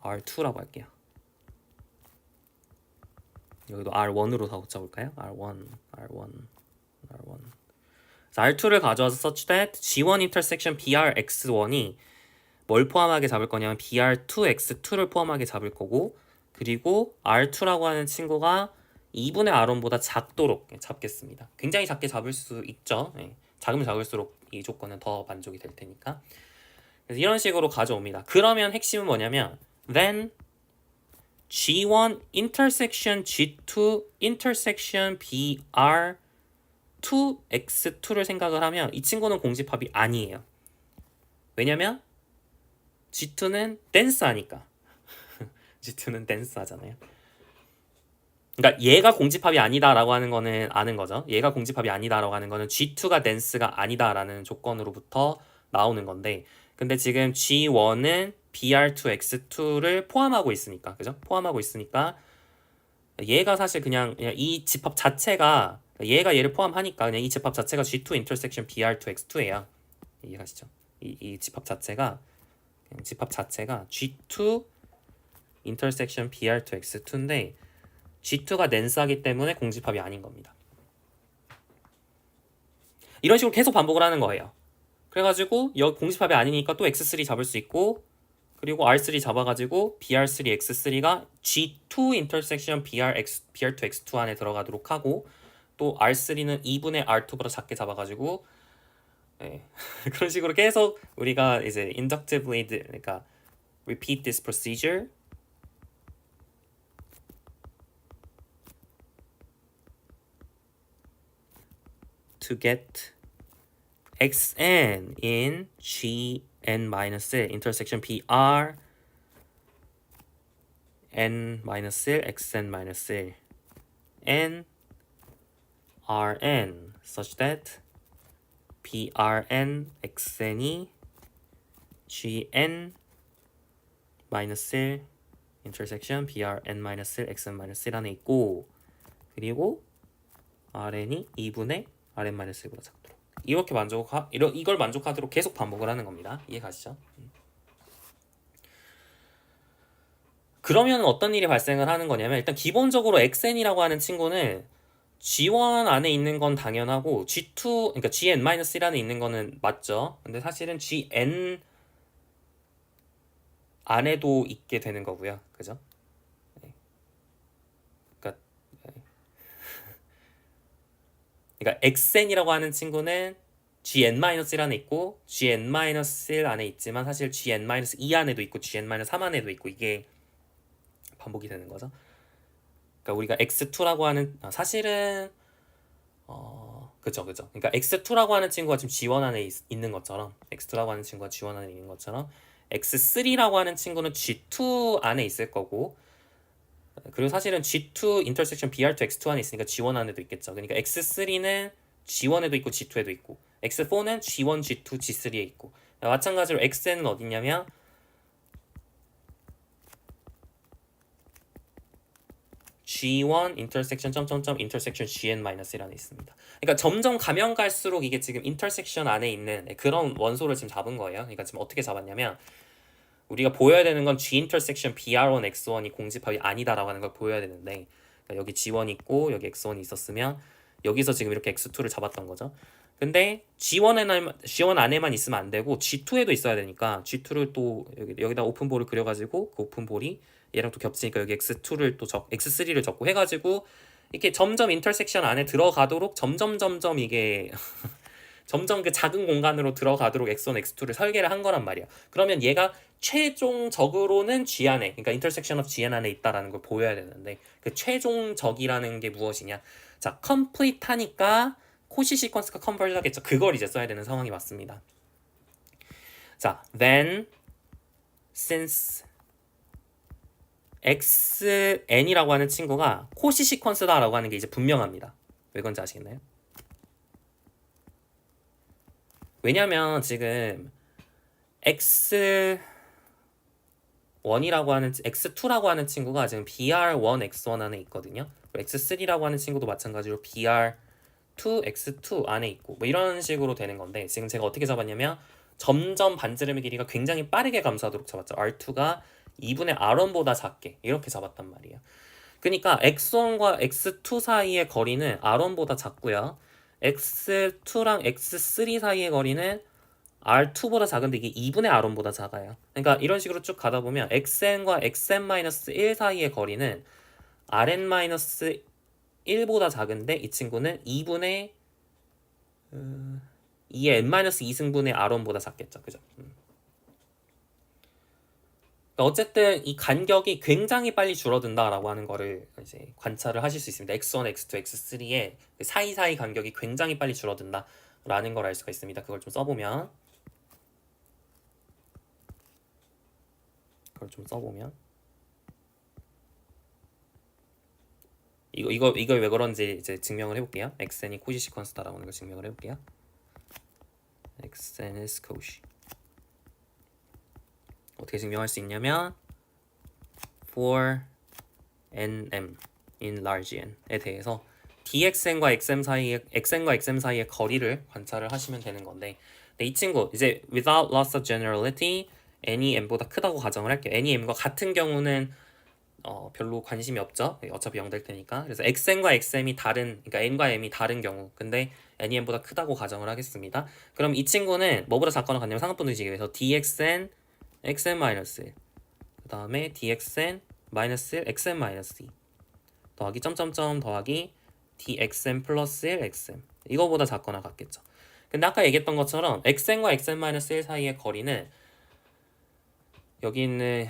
R2라고 할게요. 여기도 R1으로 다 고쳐볼까요? R1. R2를 가져와서 such that G1 intersection BRX1이 뭘 포함하게 잡을 거냐면 BR2X2를 포함하게 잡을 거고, 그리고 R2라고 하는 친구가 2분의 R1보다 작도록 잡겠습니다. 굉장히 작게 잡을 수 있죠. 작으면 작을수록 이 조건은 더 만족이 될 테니까. 그래서 이런 식으로 가져옵니다. 그러면 핵심은 뭐냐면 then G1 intersection G2 intersection BR2X2를 생각을 하면 이 친구는 공집합이 아니에요. 왜냐면 G2는 댄스하니까. G2는 댄스하잖아요. 그러니까 얘가 공집합이 아니다라고 하는 거는 아는 거죠. 얘가 공집합이 아니다라고 하는 거는 G2가 댄스가 아니다라는 조건으로부터 나오는 건데, 근데 지금 G1은 BR2X2를 포함하고 있으니까, 그죠? 포함하고 있으니까 얘가 사실 그냥 이 집합 자체가, 얘가 얘를 포함하니까 그냥 이 집합 자체가 G2 intersection BR2X2예요. 이해가시죠? 이 집합 자체가 G2 intersection BR2X2인데 G2가 낸스하기 때문에 공집합이 아닌 겁니다. 이런 식으로 계속 반복을 하는 거예요. 그래가지고 여기 공집합이 아니니까 또 X3 잡을 수 있고, 그리고 R3 잡아가지고 BR3, X3가 G2 intersection BR2X2 안에 들어가도록 하고, 또 R3는 2분의 R2보다 작게 잡아가지고, 그런 식으로 계속 우리가 이제 inductively, 그러니까 repeat this procedure to get xn in gn-1 intersection BR n-1 xn-1 and rn such that brn xn이 gn-1 intersection brn-1 xn-1 안에 있고, 그리고 rn이 2분의 rn-1보다 작도록, 이렇게 이걸 만족하도록 계속 반복을 하는 겁니다. 이해 가시죠? 그러면 어떤 일이 발생을 하는 거냐면, 일단 기본적으로 xn이라고 하는 친구는 G1 안에 있는 건 당연하고 G2, 그러니까 Gn-1 안에 있는 거는 맞죠. 근데 사실은 Gn 안에도 있게 되는 거고요. 그죠? 그러니까 xn이라고 하는 친구는 Gn-1 안에 있고 Gn-1 안에 있지만 사실 Gn-2 안에도 있고 Gn-3 안에도 있고, 이게 반복이 되는 거죠. 그러니까 우리가 x2라고 하는, 사실은 그죠. 그러니까 x2라고 하는 친구가 지금 G1 안에 있는 것처럼, x2라고 하는 친구가 G1 안에 있는 것처럼 x3라고 하는 친구는 G2 안에 있을 거고, 그리고 사실은 G2 intersection BR2X2 안에 있으니까 G1 안에도 있겠죠. 그러니까 X3는 G1에도 있고 G2에도 있고, X4는 G1, G2, G3에 있고, 마찬가지로 Xn은 어디 있냐면 G1 intersection intersection Gn-1 안에 있습니다. 그러니까 점점 가면 갈수록 이게 지금 intersection 안에 있는 그런 원소를 지금 잡은 거예요. 그러니까 지금 어떻게 잡았냐면, 우리가 보여야 되는 건 G intersection BR1, X1이 공집합이 아니다라고 하는 걸 보여야 되는데, 그러니까 여기 G1 있고 여기 X1이 있었으면 여기서 지금 이렇게 X2를 잡았던 거죠. 근데 G1 안에만 있으면 안 되고 G2에도 있어야 되니까 G2를 또 여기다 오픈볼을 그려가지고 그 오픈볼이 얘랑 또 겹치니까 여기 X2를 또 X3를 적고 해가지고 이렇게 점점 인터섹션 안에 들어가도록 점점 이게 점점 그 작은 공간으로 들어가도록 X1, X2를 설계를 한 거란 말이야. 그러면 얘가 최종적으로는 G 안에, 그러니까 intersection of Gn 안에 있다라는 걸 보여야 되는데, 그 최종적이라는 게 무엇이냐? 자, complete 하니까 코시 시퀀스가 컨버지 하겠죠. 그걸 이제 써야 되는 상황이 맞습니다. 자, then since xn이라고 하는 친구가 코시 시퀀스다라고 하는 게 이제 분명합니다. 왜 그런지 아시겠나요? 왜냐면 지금 x1이라고 하는 x2라고 하는 친구가 지금 br1 x1 안에 있거든요. x3라고 하는 친구도 마찬가지로 br2 x2 안에 있고 뭐 이런 식으로 되는 건데 지금 제가 어떻게 잡았냐면 점점 반지름의 길이가 굉장히 빠르게 감소하도록 잡았죠. r2가 2분의 r1보다 작게 이렇게 잡았단 말이에요. 그러니까 x1과 x2 사이의 거리는 r1보다 작고요. x2랑 x3 사이의 거리는 r2보다 작은데 이게 2분의 r1보다 작아요. 그러니까 이런 식으로 쭉 가다 보면 xn과 xn-1 사이의 거리는 rn-1보다 작은데 이 친구는 2분의 2의 n-2승분의 r1보다 작겠죠. 그죠? 어쨌든 이 간격이 굉장히 빨리 줄어든다라고 하는 거를 이제 관찰을 하실 수 있습니다. x1, x2, x3의 사이사이 간격이 굉장히 빨리 줄어든다라는 걸 알 수가 있습니다. 그걸 좀 써보면 이걸 왜 그런지 이제 증명을 해볼게요. xn이 코시 시퀀스다라고 하는 걸 증명을 해볼게요. xn is cauchy. 어떻게 증명할 수 있냐면 for nm in large n에 대해서 dxn과 xm 사이의 거리를 관찰을 하시면 되는 건데 이 친구 이제 without loss of generality n이 m보다 크다고 가정을 할게요. n이 m과 같은 경우는 별로 관심이 없죠. 어차피 0 될 테니까. 그래서 xn과 xm이 다른, 그러니까 n과 m이 다른 경우, 근데 n이 m보다 크다고 가정을 하겠습니다. 그럼 이 친구는 뭐보다 작거나 같냐면 상관분리지기 위해서 dxn xn-1 그 다음에 dxn 마이너스 1 xn-2 더하기 점점점 더하기 dxn 플러스 1 xm 이거보다 작거나 같겠죠. 근데 아까 얘기했던 것처럼 xn과 xn-1 사이의 거리는 여기 있는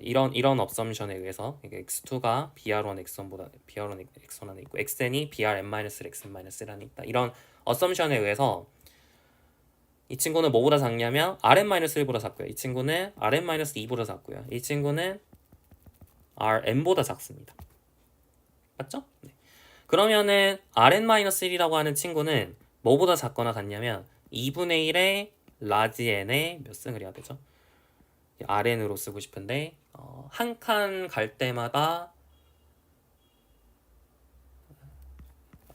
이런 업섬션에 의해서 x2가 br1 x1 안에 있고 xn이 brn-xn-1 안에 있다. 이런 어썸션에 의해서 이 친구는 뭐보다 작냐면 rn-1보다 작고요. 이 친구는 rn-2보다 작고요. 이 친구는 rn보다 작습니다. 맞죠? 네. 그러면은 rn-1이라고 하는 친구는 뭐보다 작거나 같냐면 2분의 1의 라지 n의 몇 승을 해야 되죠? rn으로 쓰고 싶은데 한 칸 갈 때마다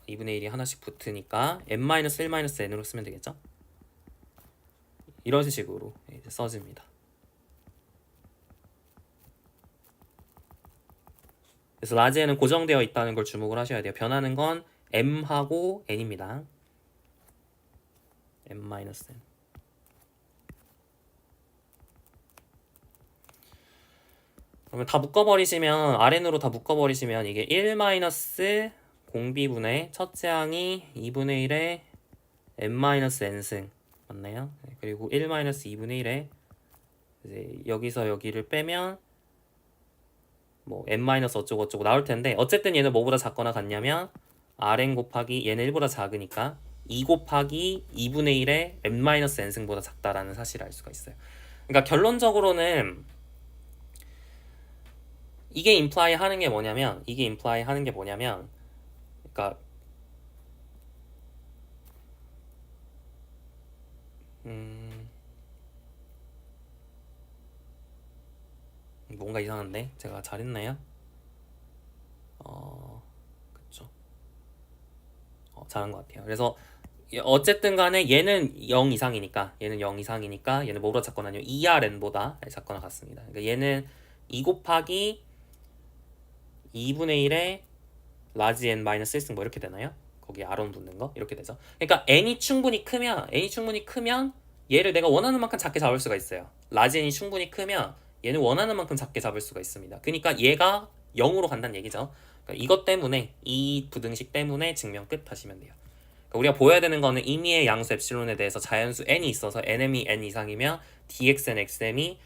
2분의 1이 하나씩 붙으니까 n-1-n으로 쓰면 되겠죠? 이런 식으로 이제 써집니다. 그래서 라지 n은 고정되어 있다는 걸 주목을 하셔야 돼요. 변하는 건 m하고 n입니다. m-n. 그러면 다 묶어버리시면 rn으로 다 묶어버리시면 이게 1 공비분의 첫째 항이 2분의 1의 n-n승 맞나요? 그리고 1 2분의 1에 이제 여기서 여기를 빼면 뭐 n 어쩌고 어쩌고 나올 텐데 어쨌든 얘는 뭐보다 작거나 같냐면 rn 곱하기 얘는 1보다 작으니까 2 곱하기 2분의 1의 n-n승보다 작다라는 사실을 알 수가 있어요. 그러니까 결론적으로는 이게 임플라이 하는 게 뭐냐면 그러니까 뭔가 이상한데 제가 잘했나요? 그쵸. 잘한 것 같아요. 그래서 어쨌든 간에 얘는 0 이상이니까 얘는 뭐보다 작거나 아니면 2rn보다 작거나 같습니다. 그러니까 얘는 2 곱하기 2분의 1의 라지 n 마이너스 1승 뭐 이렇게 되나요? 거기 r1 붙는 거 이렇게 되죠. 그러니까 n이 충분히 크면 얘를 내가 원하는 만큼 작게 잡을 수가 있어요. 라지 n이 충분히 크면 얘는 원하는 만큼 작게 잡을 수가 있습니다. 그러니까 얘가 0으로 간다는 얘기죠. 그러니까 이것 때문에 이 부등식 때문에 증명 끝 하시면 돼요. 그러니까 우리가 보여야 되는 거는 임의의 양수 엡실론에 대해서 자연수 n이 있어서 nm이 n 이상이면 dxn xm이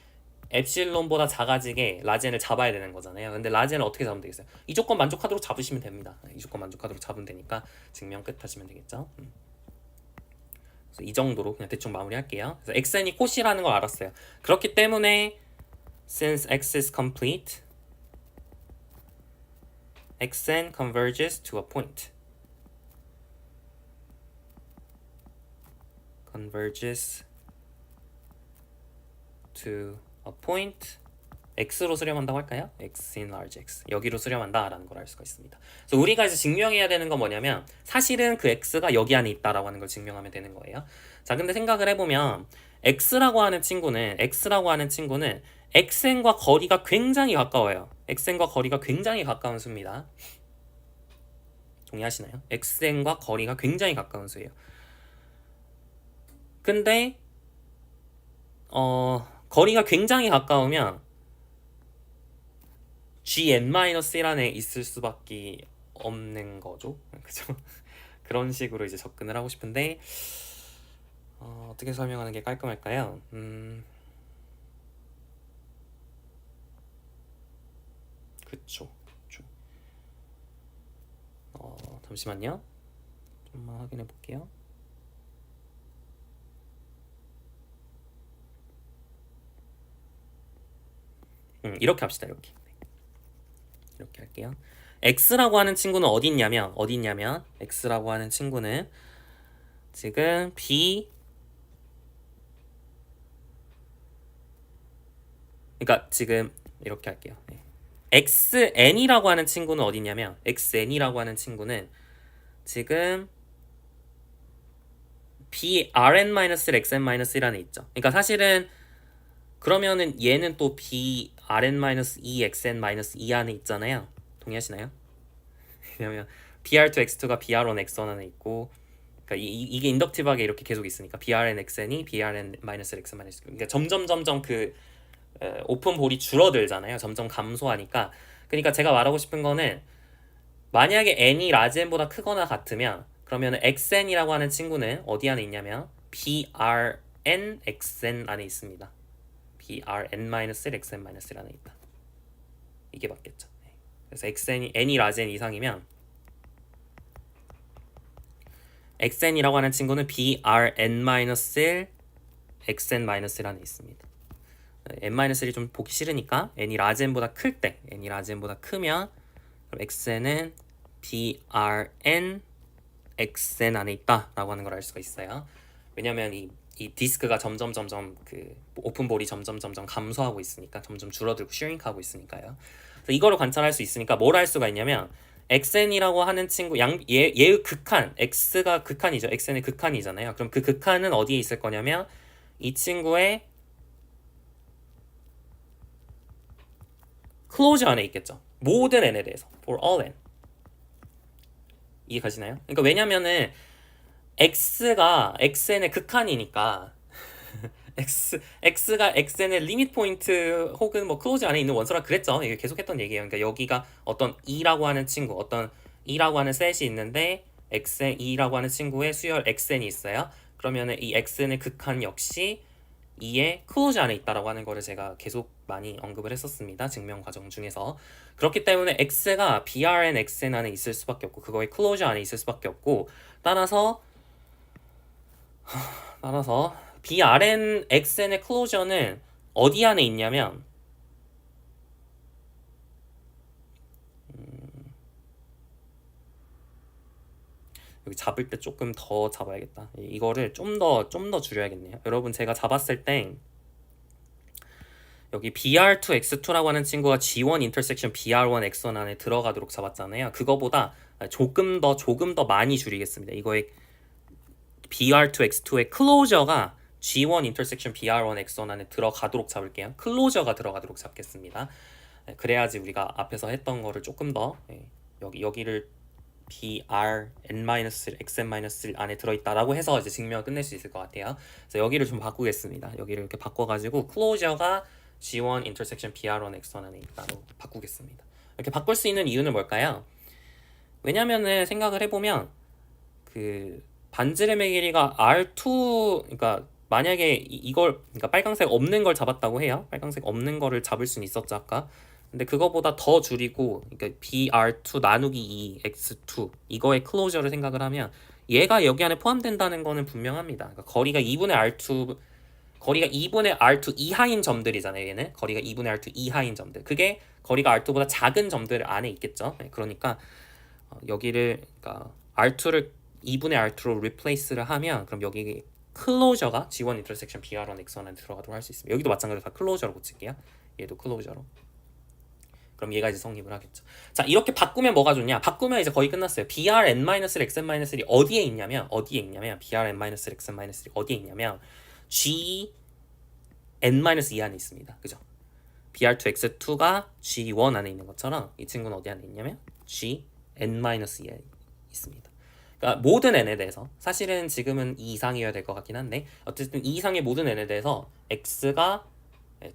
엡실론보다 작아지게 라지엔을 잡아야 되는 거잖아요. 근데 라지엔을 어떻게 잡으면 되겠어요? 이 조건 만족하도록 잡으시면 됩니다. 이 조건 만족하도록 잡으면 되니까 증명 끝 하시면 되겠죠. 그래서 이 정도로 그냥 대충 마무리할게요. 그래서 xn이 코시라는 걸 알았어요. 그렇기 때문에 since x is complete, xn converges to a point. converges to a point x로 수렴한다고 할까요? x in large x 여기로 수렴한다 라는 걸 알 수가 있습니다. 그래서 우리가 이제 증명해야 되는 건 뭐냐면 사실은 그 x가 여기 안에 있다라고 하는 걸 증명하면 되는 거예요. 자, 근데 생각을 해보면 x라고 하는 친구는 xn과 거리가 굉장히 가까워요. xn과 거리가 굉장히 가까운 수입니다. 동의하시나요? xn과 거리가 굉장히 가까운 수예요. 근데 거리가 굉장히 가까우면 gn-1 안에 있을 수밖에 없는 거죠. 그죠? 그런 식으로 이제 접근을 하고 싶은데 어떻게 설명하는 게 깔끔할까요? 그쵸. 잠시만요. 좀만 확인해 볼게요. 이렇게 합시다. 이렇게 할게요. x라고 하는 친구는 어디 있냐면 x라고 하는 친구는 지금 그러니까 지금 이렇게 할게요. xn이라고 하는 친구는 어디 있냐면 xn이라고 하는 친구는 지금 brn-xn-1 안에 있죠. 그러니까 사실은 그러면은 얘는 또 brn-2xn-2 안에 있잖아요. 동의하시나요? 왜냐면 br2x2가 br1x1 안에 있고, 그러니까 이게 인덕티브하게 이렇게 계속 있으니까 brn-xn이 brn-xn-1 그러니까 점점 그 오픈 볼이 줄어들잖아요. 점점 감소하니까. 그러니까 제가 말하고 싶은 거는 만약에 n이 라지 n보다 크거나 같으면 그러면 xn이라고 하는 친구는 어디 안에 있냐면 brn-xn 안에 있습니다. brn-xn-1 안에 있다. 이게 맞겠죠. 그래서 n이 라지 n 이상이면 xn이라고 하는 친구는 brn-1 xn-1 안에 있습니다. n-1이 좀 보기 싫으니까 n이 라지 n보다 클 때, n이 라지 n보다 크면 그럼 xn은 brn xn 안에 있다라고 하는 걸 알 수가 있어요. 왜냐면 이 디스크가 점점 그 오픈볼이 점점 감소하고 있으니까 점점 줄어들고 슈링크하고 있으니까요. 그래서 이거를 관찰할 수 있으니까 뭘 할 수가 있냐면 xn이라고 하는 친구 얘의 극한 x가 극한이죠. xn의 극한이잖아요. 그럼 그 극한은 어디에 있을 거냐면 이 친구의 클로즈 안에 있겠죠. 모든 n에 대해서 for all n 이해 가시나요? 그러니까 왜냐면은 x가 xn의 극한이니까 x가 xn의 리밋 포인트 혹은 뭐 클로즈 안에 있는 원소라 그랬죠. 이게 계속 했던 얘기예요. 그러니까 여기가 어떤 e라고 하는 친구, 어떤 e라고 하는 셋이 있는데 e라고 하는 친구의 수열 xn이 있어요. 그러면은 이 xn의 극한 역시 2의 클로즈 안에 있다라고 하는 거를 제가 계속 많이 언급을 했었습니다. 증명 과정 중에서. 그렇기 때문에 x가 brn xn 안에 있을 수밖에 없고 그거의 클로즈 안에 있을 수밖에 없고 따라서 brn xn의 클로저는 어디 안에 있냐면 여기 잡을 때 조금 더 잡아야겠다. 이거를 좀 더 줄여야겠네요. 여러분 제가 잡았을 때 여기 br2x2라고 하는 친구가 g1 인터섹션 br1x1 안에 들어가도록 잡았잖아요. 그거보다 조금 더 많이 줄이겠습니다. 이거의 br2x2의 클로저가 g1 인터섹션 br1x1 안에 들어가도록 잡을게요. 클로저가 들어가도록 잡겠습니다. 그래야지 우리가 앞에서 했던 거를 조금 더 여기를 brn-xn-1 안에 들어있다라고 해서 이제 증명을 끝낼 수 있을 것 같아요. 그래서 여기를 좀 바꾸겠습니다. 여기를 이렇게 바꿔가지고 클로저가 g1 intersection br1x1 안에 있다로 바꾸겠습니다. 이렇게 바꿀 수 있는 이유는 뭘까요? 왜냐면은 생각을 해보면 그 반지름의 길이가 r2 그러니까 만약에 이걸 그러니까 빨강색 없는 걸 잡았다고 해요. 빨강색 없는 거를 잡을 수는 있었죠 아까. 근데 그거보다 더 줄이고 그러니까 br2 나누기 2 x2 이거의 클로저를 생각을 하면 얘가 여기 안에 포함된다는 거는 분명합니다. 그러니까 거리가 2분의 r2 이하인 점들이잖아요. 얘는 거리가 2분의 r2 이하인 점들. 그게 거리가 r2보다 작은 점들 안에 있겠죠. 그러니까 여기를 그러니까 r2를 2분의 r2로 replace를 하면 그럼 여기 클로저가 G1 인터섹션 BR1 X1한테 들어가도록 할 수 있습니다. 여기도 마찬가지로 다 클로저로 붙일게요. 얘도 클로저로. 그럼 얘가 이제 성립을 하겠죠. 자, 이렇게 바꾸면 뭐가 좋냐? 바꾸면 이제 거의 끝났어요. BRn-xn-1이 어디에 있냐면 BRn-xn-1이 어디에 있냐면 Gn-2 안에 있습니다. 그죠? BR2X2가 G1 안에 있는 것처럼 이 친구는 어디 안에 있냐면 Gn-2에 있습니다. 그러니까 모든 n에 대해서 사실은 지금은 2 이상이어야 될 것 같긴 한데 어쨌든 2 이상의 모든 n에 대해서 x가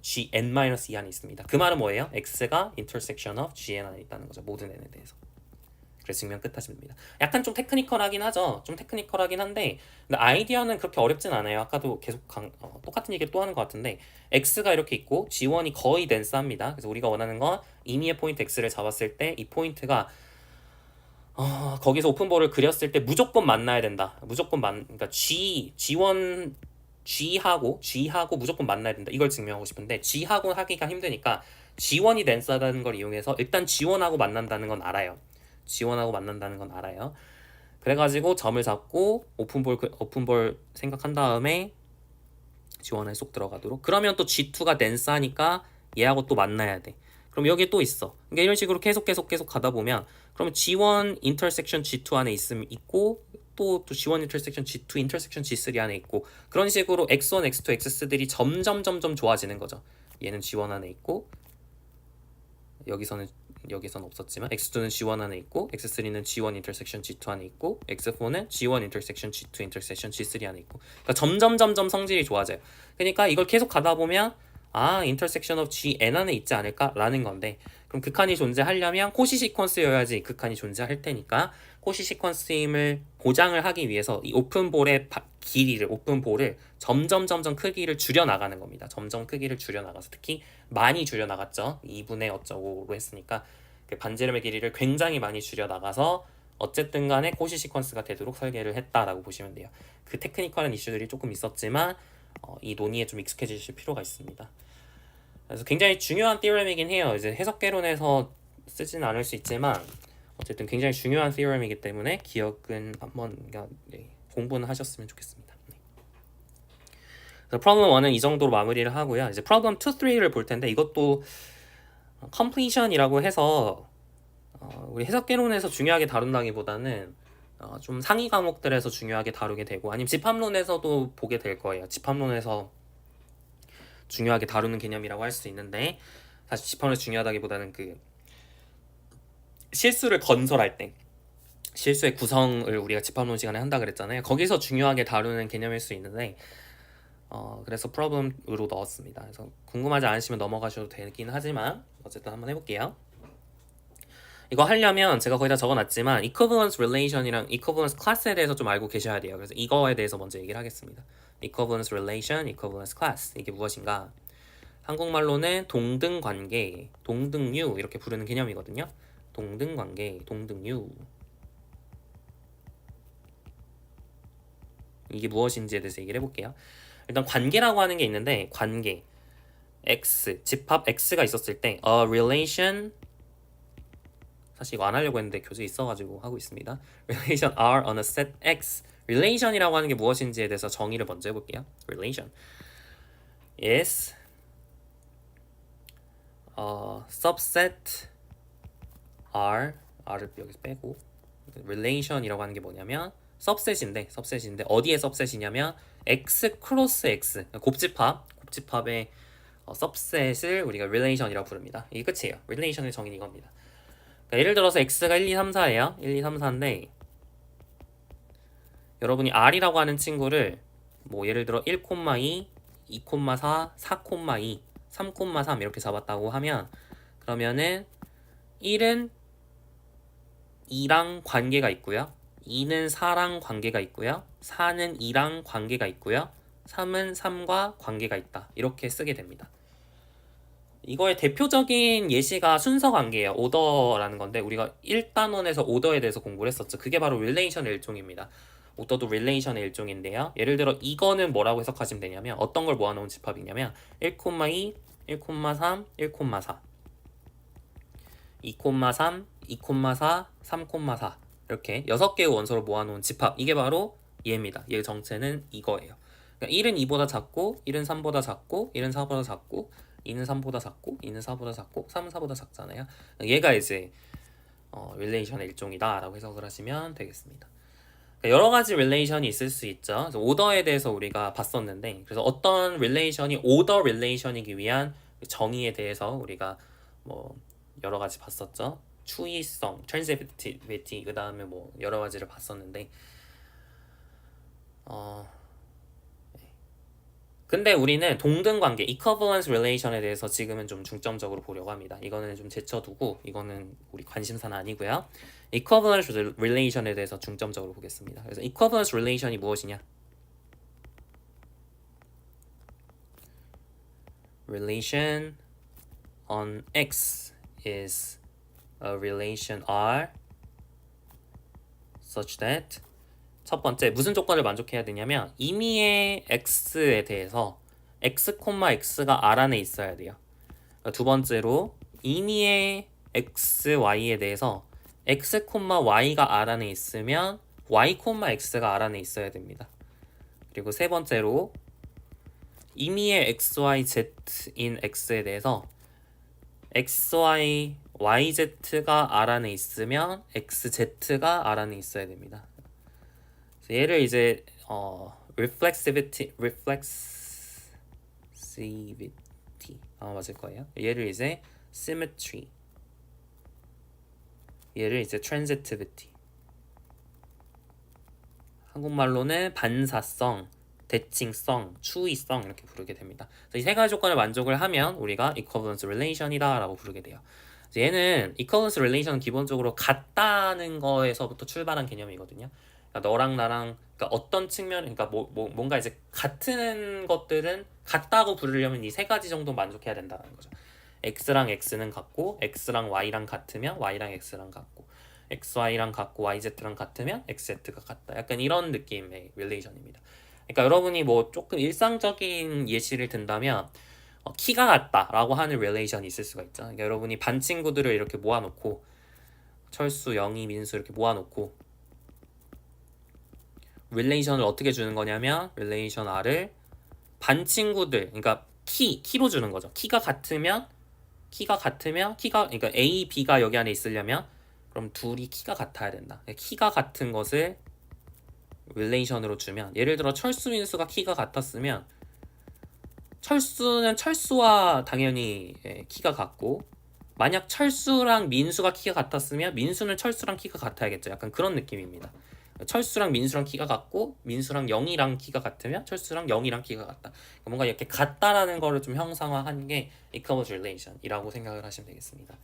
Gn-2 안에 있습니다. 그 말은 뭐예요? x가 intersection of Gn 안에 있다는 거죠. 모든 n에 대해서. 그래서 증명 끝 하시면 됩니다. 약간 좀 테크니컬하긴 하죠. 좀 테크니컬하긴 한데 근데 아이디어는 그렇게 어렵진 않아요. 아까도 계속 똑같은 얘기를 또 하는 것 같은데 x가 이렇게 있고 G1이 거의 덴스합니다. 그래서 우리가 원하는 건 임의의 포인트 x를 잡았을 때 이 포인트가 거기서 오픈볼을 그렸을 때 무조건 만나야 된다. 그러니까 G1 G하고 무조건 만나야 된다. 이걸 증명하고 싶은데 G하고 하기가 힘드니까 G1이 덴스하다는 걸 이용해서 일단 G1하고 만난다는 건 알아요. G1하고 만난다는 건 알아요. 그래가지고 점을 잡고 오픈볼 생각한 다음에 G1에 쏙 들어가도록. 그러면 또 G2가 덴스하니까 얘하고 또 만나야 돼. 그럼 여기 또 있어. 그러니까 이런 식으로 계속 가다 보면 그러면 G1 인터섹션 G2 안에 있고 또 G1 인터섹션 G2 인터섹션 G3 안에 있고 그런 식으로 X1, X2, X들이 점점 좋아지는 거죠. 얘는 G1 안에 있고 여기서는 없었지만 X2는 G1 안에 있고 X3는 G1 인터섹션 G2 안에 있고 X4는 G1 인터섹션 G2 인터섹션 G3 안에 있고 그러니까 점점 성질이 좋아져요. 그러니까 이걸 계속 가다 보면 인터섹션 오브 Gn 안에 있지 않을까라는 건데 그럼 극한이 존재하려면 코시 시퀀스여야지 극한이 존재할 테니까 코시 시퀀스임을 보장을 하기 위해서 이 오픈볼의 오픈볼을 점점 크기를 줄여나가는 겁니다. 점점 크기를 줄여나가서 특히 많이 줄여나갔죠. 2분의 어쩌고로 했으니까 그 반지름의 길이를 굉장히 많이 줄여나가서 어쨌든 간에 코시 시퀀스가 되도록 설계를 했다라고 보시면 돼요. 그 테크니컬한 이슈들이 조금 있었지만 이 논의에 좀 익숙해지실 필요가 있습니다. 그래서 굉장히 중요한 theorem이긴 해요. 이제 해석개론에서 쓰지는 않을 수 있지만 어쨌든 굉장히 중요한 theorem이기 때문에 기억은 한번 공부는 하셨으면 좋겠습니다. 그래서 problem 1은 이 정도로 마무리를 하고요. 이제 problem 2, 3를 볼 텐데 이것도 completion이라고 해서 우리 해석개론에서 중요하게 다룬다기보다는 좀 상위 과목들에서 중요하게 다루게 되고 아니면 집합론에서도 보게 될 거예요. 집합론에서 중요하게 다루는 개념이라고 할 수 있는데 사실 집합론에서 중요하다기보다는 그 실수를 건설할 때 실수의 구성을 우리가 집합론 시간에 한다 그랬잖아요. 거기서 중요하게 다루는 개념일 수 있는데 그래서 프로블럼으로 넣었습니다. 그래서 궁금하지 않으시면 넘어가셔도 되긴 하지만 어쨌든 한번 해볼게요. 이거 하려면 제가 거의 다 적어놨지만 equivalence relation이랑 equivalence class에 대해서 좀 알고 계셔야 돼요. 그래서 이거에 대해서 먼저 얘기를 하겠습니다. equivalence relation, equivalence class 이게 무엇인가? 한국말로는 동등관계, 동등유 이렇게 부르는 개념이거든요. 동등관계, 동등유 이게 무엇인지에 대해서 얘기를 해볼게요. 일단 관계라고 하는 게 있는데 관계 X, 집합 X가 있었을 때 a relation 사실 이거 안 하려고 했는데 교재에 있어가지고 하고 있습니다. relation R on a set X relation이라고 하는 게 무엇인지에 대해서 정의를 먼저 해볼게요. relation is subset R을 여기서 빼고 relation이라고 하는 게 뭐냐면 subset인데 어디에 subset이냐면 X 크로스 X 곱집합의 subset을 우리가 relation이라고 부릅니다. 이게 끝이에요. relation의 정의는 이겁니다. 그러니까 예를 들어서 X가 1, 2, 3, 4예요. 1, 2, 3, 4인데 여러분이 R이라고 하는 친구를 뭐 예를 들어 1, 2, 2, 4, 4, 2, 3, 3 이렇게 잡았다고 하면 그러면은 1은 2랑 관계가 있고요. 2는 4랑 관계가 있고요. 4는 2랑 관계가 있고요. 3은 3과 관계가 있다. 이렇게 쓰게 됩니다. 이거의 대표적인 예시가 순서 관계예요. 오더라는 건데 우리가 1단원에서 오더에 대해서 공부를 했었죠. 그게 바로 릴레이션의 일종입니다. 오더도 릴레이션의 일종인데요. 예를 들어 이거는 뭐라고 해석하시면 되냐면 어떤 걸 모아놓은 집합이냐면 1,2, 1,3, 1,4 2,3, 2,4, 3,4 이렇게 6개의 원소를 모아놓은 집합 이게 바로 얘입니다. 얘 정체는 이거예요. 그러니까 1은 2보다 작고 1은 3보다 작고 1은 4보다 작고 2는 3보다 작고 2는 4보다 작고 3은 4보다 작잖아요. 얘가 이제 릴레이션의 일종이다라고 해석을 하시면 되겠습니다. 그러니까 여러 가지 릴레이션이 있을 수 있죠. 그래서 오더에 대해서 우리가 봤었는데, 그래서 어떤 릴레이션이 오더 릴레이션이기 위한 정의에 대해서 우리가 뭐 여러 가지 봤었죠. 추이성, 트랜지티비티, 그 다음에 뭐 여러 가지를 봤었는데, 근데 우리는 동등 관계, equivalence relation에 대해서 지금은 좀 중점적으로 보려고 합니다. 이거는 좀 제쳐두고, 이거는 우리 관심사는 아니고요. equivalence relation에 대해서 중점적으로 보겠습니다. 그래서 equivalence relation이 무엇이냐? relation on X is a relation R such that 첫 번째 무슨 조건을 만족해야 되냐면 임의의 x에 대해서 x, x가 R 안에 있어야 돼요. 두 번째로 임의의 x, y에 대해서 x, y가 R 안에 있으면 y, x가 R 안에 있어야 됩니다. 그리고 세 번째로 임의의 x, y, z인 x에 대해서 x, y, yz가 R 안에 있으면 xz가 R 안에 있어야 됩니다. 얘를 이제 reflexivity 맞을 거예요. 얘를 이제 symmetry, 얘를 이제 transitivity, 한국말로는 반사성, 대칭성, 추이성 이렇게 부르게 됩니다. 이 세 가지 조건을 만족을 하면 우리가 equivalence relation이다라고 부르게 돼요. 얘는 equivalence relation 기본적으로 같다는 거에서부터 출발한 개념이거든요. 그러니까 너랑 나랑, 그러니까 어떤 측면, 그러니까 뭔가 이제 같은 것들은 같다고 부르려면 이 세 가지 정도 만족해야 된다는 거죠. x랑 x는 같고 x랑 y랑 같으면 y랑 x랑 같고 xy랑 같고 yz랑 같으면 xz가 같다. 약간 이런 느낌의 릴레이션입니다. 그러니까 여러분이 뭐 조금 일상적인 예시를 든다면 키가 같다라고 하는 릴레이션이 있을 수가 있죠. 그러니까 여러분이 반 친구들을 이렇게 모아놓고 철수, 영희, 민수 이렇게 모아놓고 릴레이션을 어떻게 주는 거냐면 릴레이션 R을 반 친구들, 그러니까 키로 주는 거죠. 키가 같으면 그러니까 A, B가 여기 안에 있으려면 그럼 둘이 키가 같아야 된다. 키가 같은 것을 릴레이션으로 주면, 예를 들어 철수, 민수가 키가 같았으면 철수는 철수와 당연히 키가 같고, 만약 철수랑 민수가 키가 같았으면 민수는 철수랑 키가 같아야겠죠. 약간 그런 느낌입니다. 철수랑 민수랑 키가 같고 민수랑 영이랑 키가 같으면 철수랑 영이랑 키가 같다. 뭔가 이렇게 같다라는 거를 좀 형상화한 게 equivalence relation이라고 생각을 하시면 되겠습니다.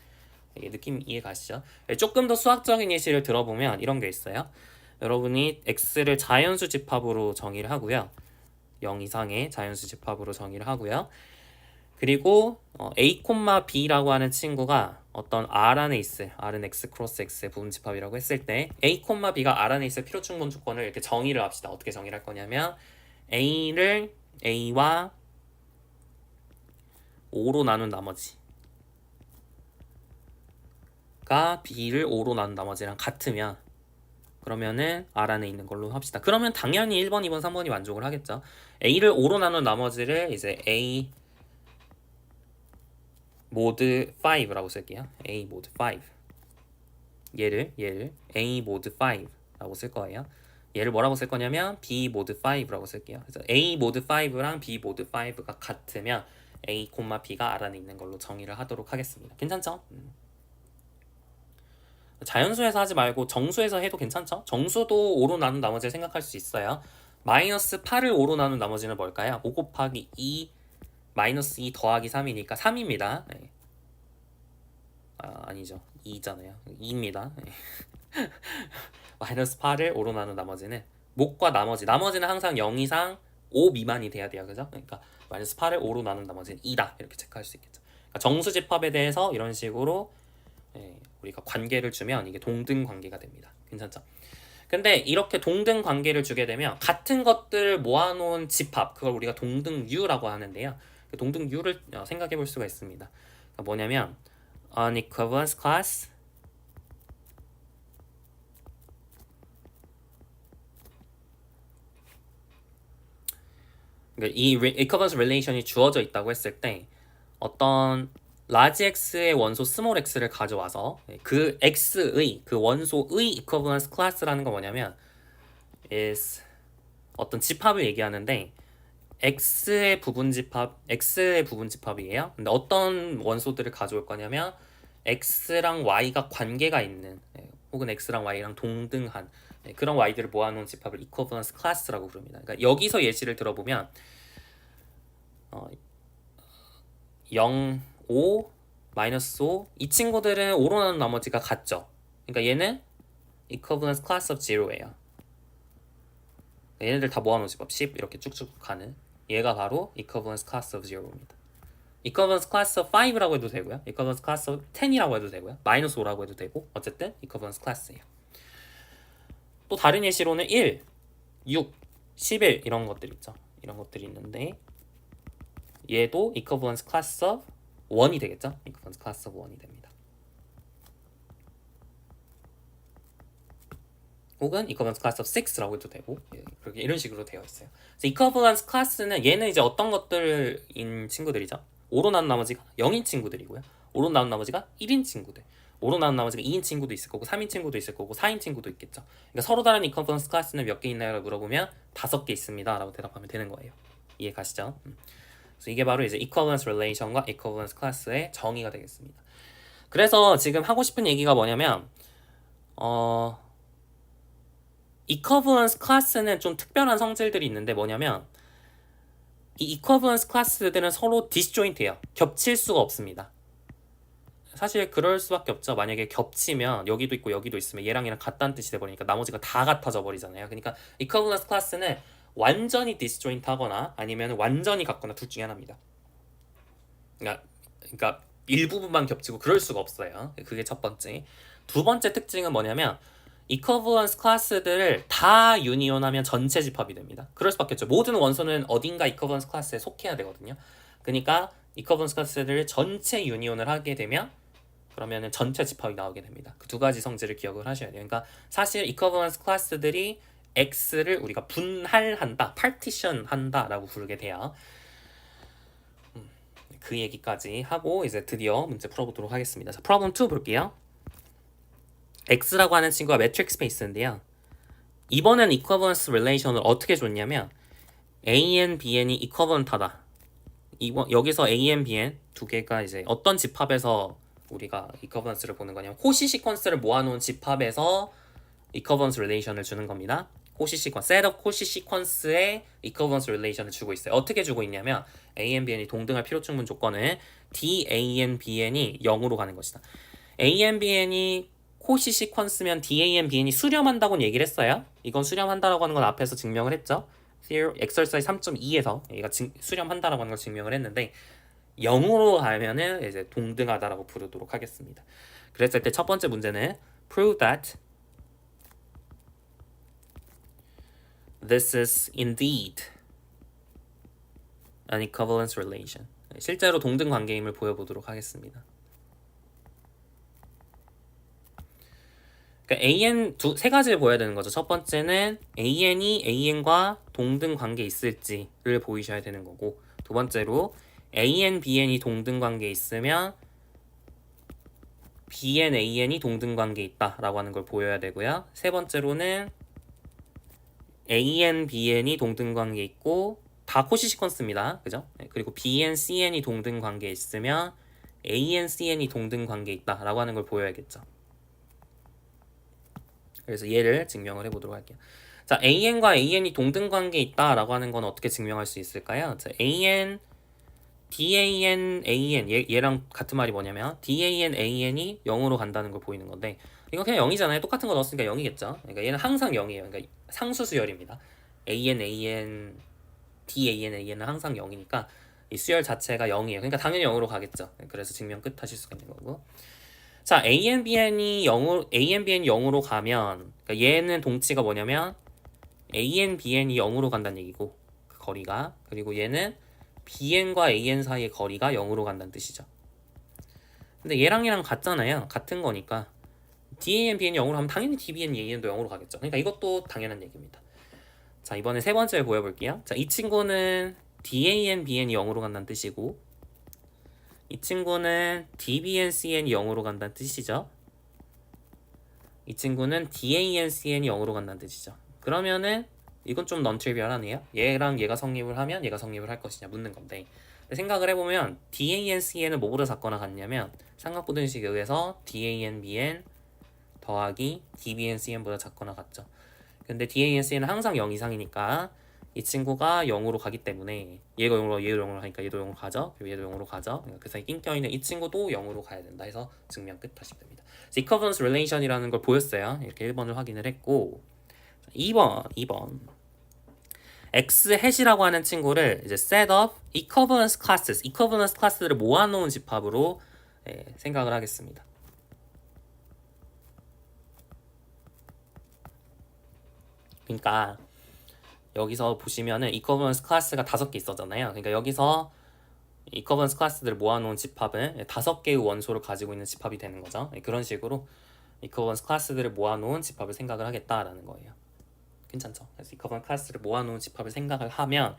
느낌 이해 가시죠? 조금 더 수학적인 예시를 들어보면 이런 게 있어요. 여러분이 x를 자연수 집합으로 정의를 하고요. 0 이상의 자연수 집합으로 정의를 하고요. 그리고 a, b라고 하는 친구가 어떤 R 안에 있을, R은 x 크로스 x의 부분집합이라고 했을 때 a, b가 R 안에 있을 필요충분 조건을 이렇게 정의를 합시다. 어떻게 정의를 할 거냐면 a를 a와 5로 나눈 나머지가 b를 5로 나눈 나머지랑 같으면 그러면은 R 안에 있는 걸로 합시다. 그러면 당연히 1번, 2번, 3번이 만족을 하겠죠. a를 5로 나눈 나머지를 이제 a 모드 5라고 쓸게요. a 모드 5. 얘를 a 모드 5라고 쓸 거예요. 얘를 뭐라고 쓸 거냐면 b 모드 5라고 쓸게요. 그래서 a 모드 5랑 b 모드 5가 같으면 a, b가 R 안에 있는 걸로 정의를 하도록 하겠습니다. 괜찮죠? 자연수에서 하지 말고 정수에서 해도 괜찮죠? 정수도 5로 나눈 나머지를 생각할 수 있어요. 마이너스 8을 5로 나눈 나머지는 뭘까요? 5 곱하기 2 마이너스 2 더하기 3이니까 3입니다. 네. 아니죠. 2잖아요. 2입니다. 네. 마이너스 8을 5로 나눈 나머지는 목과 나머지는 항상 0 이상 5 미만이 돼야 돼요. 그죠? 그러니까 마이너스 8을 5로 나눈 나머지는 2다. 이렇게 체크할 수 있겠죠. 그러니까 정수집합에 대해서 이런 식으로 우리가 관계를 주면 이게 동등 관계가 됩니다. 괜찮죠? 근데 이렇게 동등 관계를 주게 되면 같은 것들을 모아놓은 집합, 그걸 우리가 동등유라고 하는데요. 그 동등유를 생각해 볼 수가 있습니다. 그러니까 뭐냐면 an equivalence class 그러니까 이 equivalence relation이 주어져 있다고 했을 때 어떤 large x의 원소 small x를 가져와서 그 x의 그 원소의 equivalence class라는 건 뭐냐면 is 어떤 집합을 얘기하는데 x의 부분집합이에요. 근데 어떤 원소들을 가져올 거냐면 x랑 y가 관계가 있는 혹은 x랑 y랑 동등한 그런 y들을 모아놓은 집합을 equivalence class라고 부릅니다. 그러니까 여기서 예시를 들어보면 0, 5, 마이너스 5 이 친구들은 5로 나눈 나머지가 같죠. 그러니까 얘는 equivalence class of 0예요. 얘네들 다 모아놓은 집합 10 이렇게 쭉쭉 가는 얘가 바로 equivalence class of 0입니다. equivalence class of 5라고 해도 되고요. equivalence class of 10이라고 해도 되고요. 마이너스 5라고 해도 되고 어쨌든 equivalence class예요. 또 다른 예시로는 1, 6, 11 이런 것들 있죠. 이런 것들이 있는데 얘도 equivalence class of 1이 되겠죠. equivalence class of 1이 됩니다. 혹은 equivalence class of 6라고 해도 되고 그렇게 이런 식으로 되어 있어요. 그래서 equivalence class는 얘는 이제 어떤 것들인 친구들이죠. 5로 나눈 나머지가 0인 친구들이고요. 5로 나눈 나머지가 1인 친구들. 5로 나눈 나머지가 2인 친구도 있을 거고 3인 친구도 있을 거고 4인 친구도 있겠죠. 그러니까 서로 다른 equivalence class는 몇 개 있나요? 라고 물어보면 5개 있습니다. 라고 대답하면 되는 거예요. 이해 가시죠? 그래서 이게 바로 이제 equivalence relation과 equivalence class의 정의가 되겠습니다. 그래서 지금 하고 싶은 얘기가 뭐냐면 equivalence class는 좀 특별한 성질들이 있는데 뭐냐면 이 equivalence class들은 서로 disjoint해요. 겹칠 수가 없습니다. 사실 그럴 수밖에 없죠. 만약에 겹치면 여기도 있고 여기도 있으면 얘랑 얘랑 같다는 뜻이 돼버리니까 나머지가 다 같아져 버리잖아요. 그러니까 equivalence class는 완전히 disjoint 하거나 아니면 완전히 같거나 둘 중에 하나입니다. 그러니까 일부분만 겹치고 그럴 수가 없어요. 그게 첫 번째. 두 번째 특징은 뭐냐면 equivalence class들을 다 유니온하면 전체 집합이 됩니다. 그럴 수밖에 없죠. 모든 원소는 어딘가 equivalence class에 속해야 되거든요. 그러니까 equivalence class들을 전체 유니온을 하게 되면 그러면은 전체 집합이 나오게 됩니다. 그 두 가지 성질을 기억을 하셔야 돼요. 그러니까 사실 equivalence class들이 X를 우리가 분할한다, partition 한다라고 부르게 돼요. 그 얘기까지 하고 이제 드디어 문제 풀어보도록 하겠습니다. 자, problem 2 볼게요. X라고 하는 친구가 매트릭 스페이스인데요. 이번엔 equivalence relation을 어떻게 줬냐면 AN, BN이 equivalent하다. 여기서 AN, BN 두 개가 이제 어떤 집합에서 우리가 equivalence를 보는 거냐면 코시 시퀀스를 모아놓은 집합에서 equivalence relation을 주는 겁니다. 코시 시퀀스, set of 코시 시퀀스의 equivalence relation을 주고 있어요. 어떻게 주고 있냐면 AN, BN이 동등할 필요 충분 조건은 DAN, BN이 0으로 가는 것이다. AN, BN이 코시 시퀀스면 DAN, BN이 수렴한다고는 얘기를 했어요. 이건 수렴한다라고 하는 건 앞에서 증명을 했죠. exercise 3.2에서 얘가 수렴한다라고 하는 걸 증명을 했는데 0으로 가면은 이제 동등하다라고 부르도록 하겠습니다. 그랬을 때 첫 번째 문제는 prove that this is indeed an equivalence relation. 실제로 동등 관계임을 보여보도록 하겠습니다. 그러니까 세 가지를 보여야 되는 거죠. 첫 번째는 AN이 AN과 동등 관계에 있을지를 보이셔야 되는 거고, 두 번째로 AN, BN이 동등 관계에 있으면 BN, AN이 동등 관계에 있다라고 하는 걸 보여야 되고요. 세 번째로는 AN, BN이 동등 관계에 있고 다 코시 시퀀스입니다. 그죠? 그리고 BN, CN이 동등 관계에 있으면 AN, CN이 동등 관계에 있다라고 하는 걸 보여야겠죠. 그래서 얘를 증명을 해보도록 할게요. 자, AN과 AN이 동등 관계에 있다라고 하는 건 어떻게 증명할 수 있을까요? 자, AN, DAN, AN 얘랑 같은 말이 뭐냐면 DAN, AN이 0으로 간다는 걸 보이는 건데 이건 그냥 0이잖아요. 똑같은 거 넣었으니까 0이겠죠. 그러니까 얘는 항상 0이에요. 그러니까 상수 수열입니다. AN, AN, DAN, AN은 항상 0이니까 이 수열 자체가 0이에요. 그러니까 당연히 0으로 가겠죠. 그래서 증명 끝 하실 수가 있는 거고. 자, ANBN이 0으로 가면 그러니까 얘는 동치가 뭐냐면 ANBN이 0으로 간다는 얘기고 그 거리가, 그리고 얘는 BN과 AN 사이의 거리가 0으로 간다는 뜻이죠. 근데 얘랑 얘랑 같잖아요. 같은 거니까 DAN, BN이 0으로 하면 당연히 DBN, AN도 0으로 가겠죠. 그러니까 이것도 당연한 얘기입니다. 자, 이번에 세 번째 보여볼게요. 자, 이 친구는 DAN, BN이 0으로 간다는 뜻이고 이 친구는 DBN, CN이 0으로 간다는 뜻이죠. 이 친구는 DAN, CN이 0으로 간다는 뜻이죠. 그러면은 이건 좀 non-trivial하네요. 얘랑 얘가 성립을 하면 얘가 성립을 할 것이냐 묻는 건데 생각을 해보면 DAN, CN은 뭐보다 작거나 같냐면 삼각부등식에 의해서 DAN, BN 더하기 DBN, CN보다 작거나 같죠. 근데 DAN, CN은 항상 0 이상이니까 이 친구가 0으로 가기 때문에 얘가 0으로 얘도 0으로 가니까 얘도 0으로 가죠. 그리고 얘도 0으로 가죠. 그 사이 낑겨있는 이 친구도 0으로 가야 된다 해서 증명 끝 하시면 됩니다. equivalence relation이라는 걸 보였어요. 이렇게 1번을 확인을 했고 2번 X 햇이라고 하는 친구를 이제 set of equivalence class를 모아놓은 집합으로 생각을 하겠습니다. 그러니까 여기서 보시면은 equivalence class가 5개 있었잖아요. 그러니까 여기서 equivalence class들을 모아놓은 집합은 5개의 원소를 가지고 있는 집합이 되는 거죠. 그런 식으로 equivalence class들을 모아놓은 집합을 생각을 하겠다라는 거예요. 괜찮죠? 그래서 equivalence class를 모아놓은 집합을 생각을 하면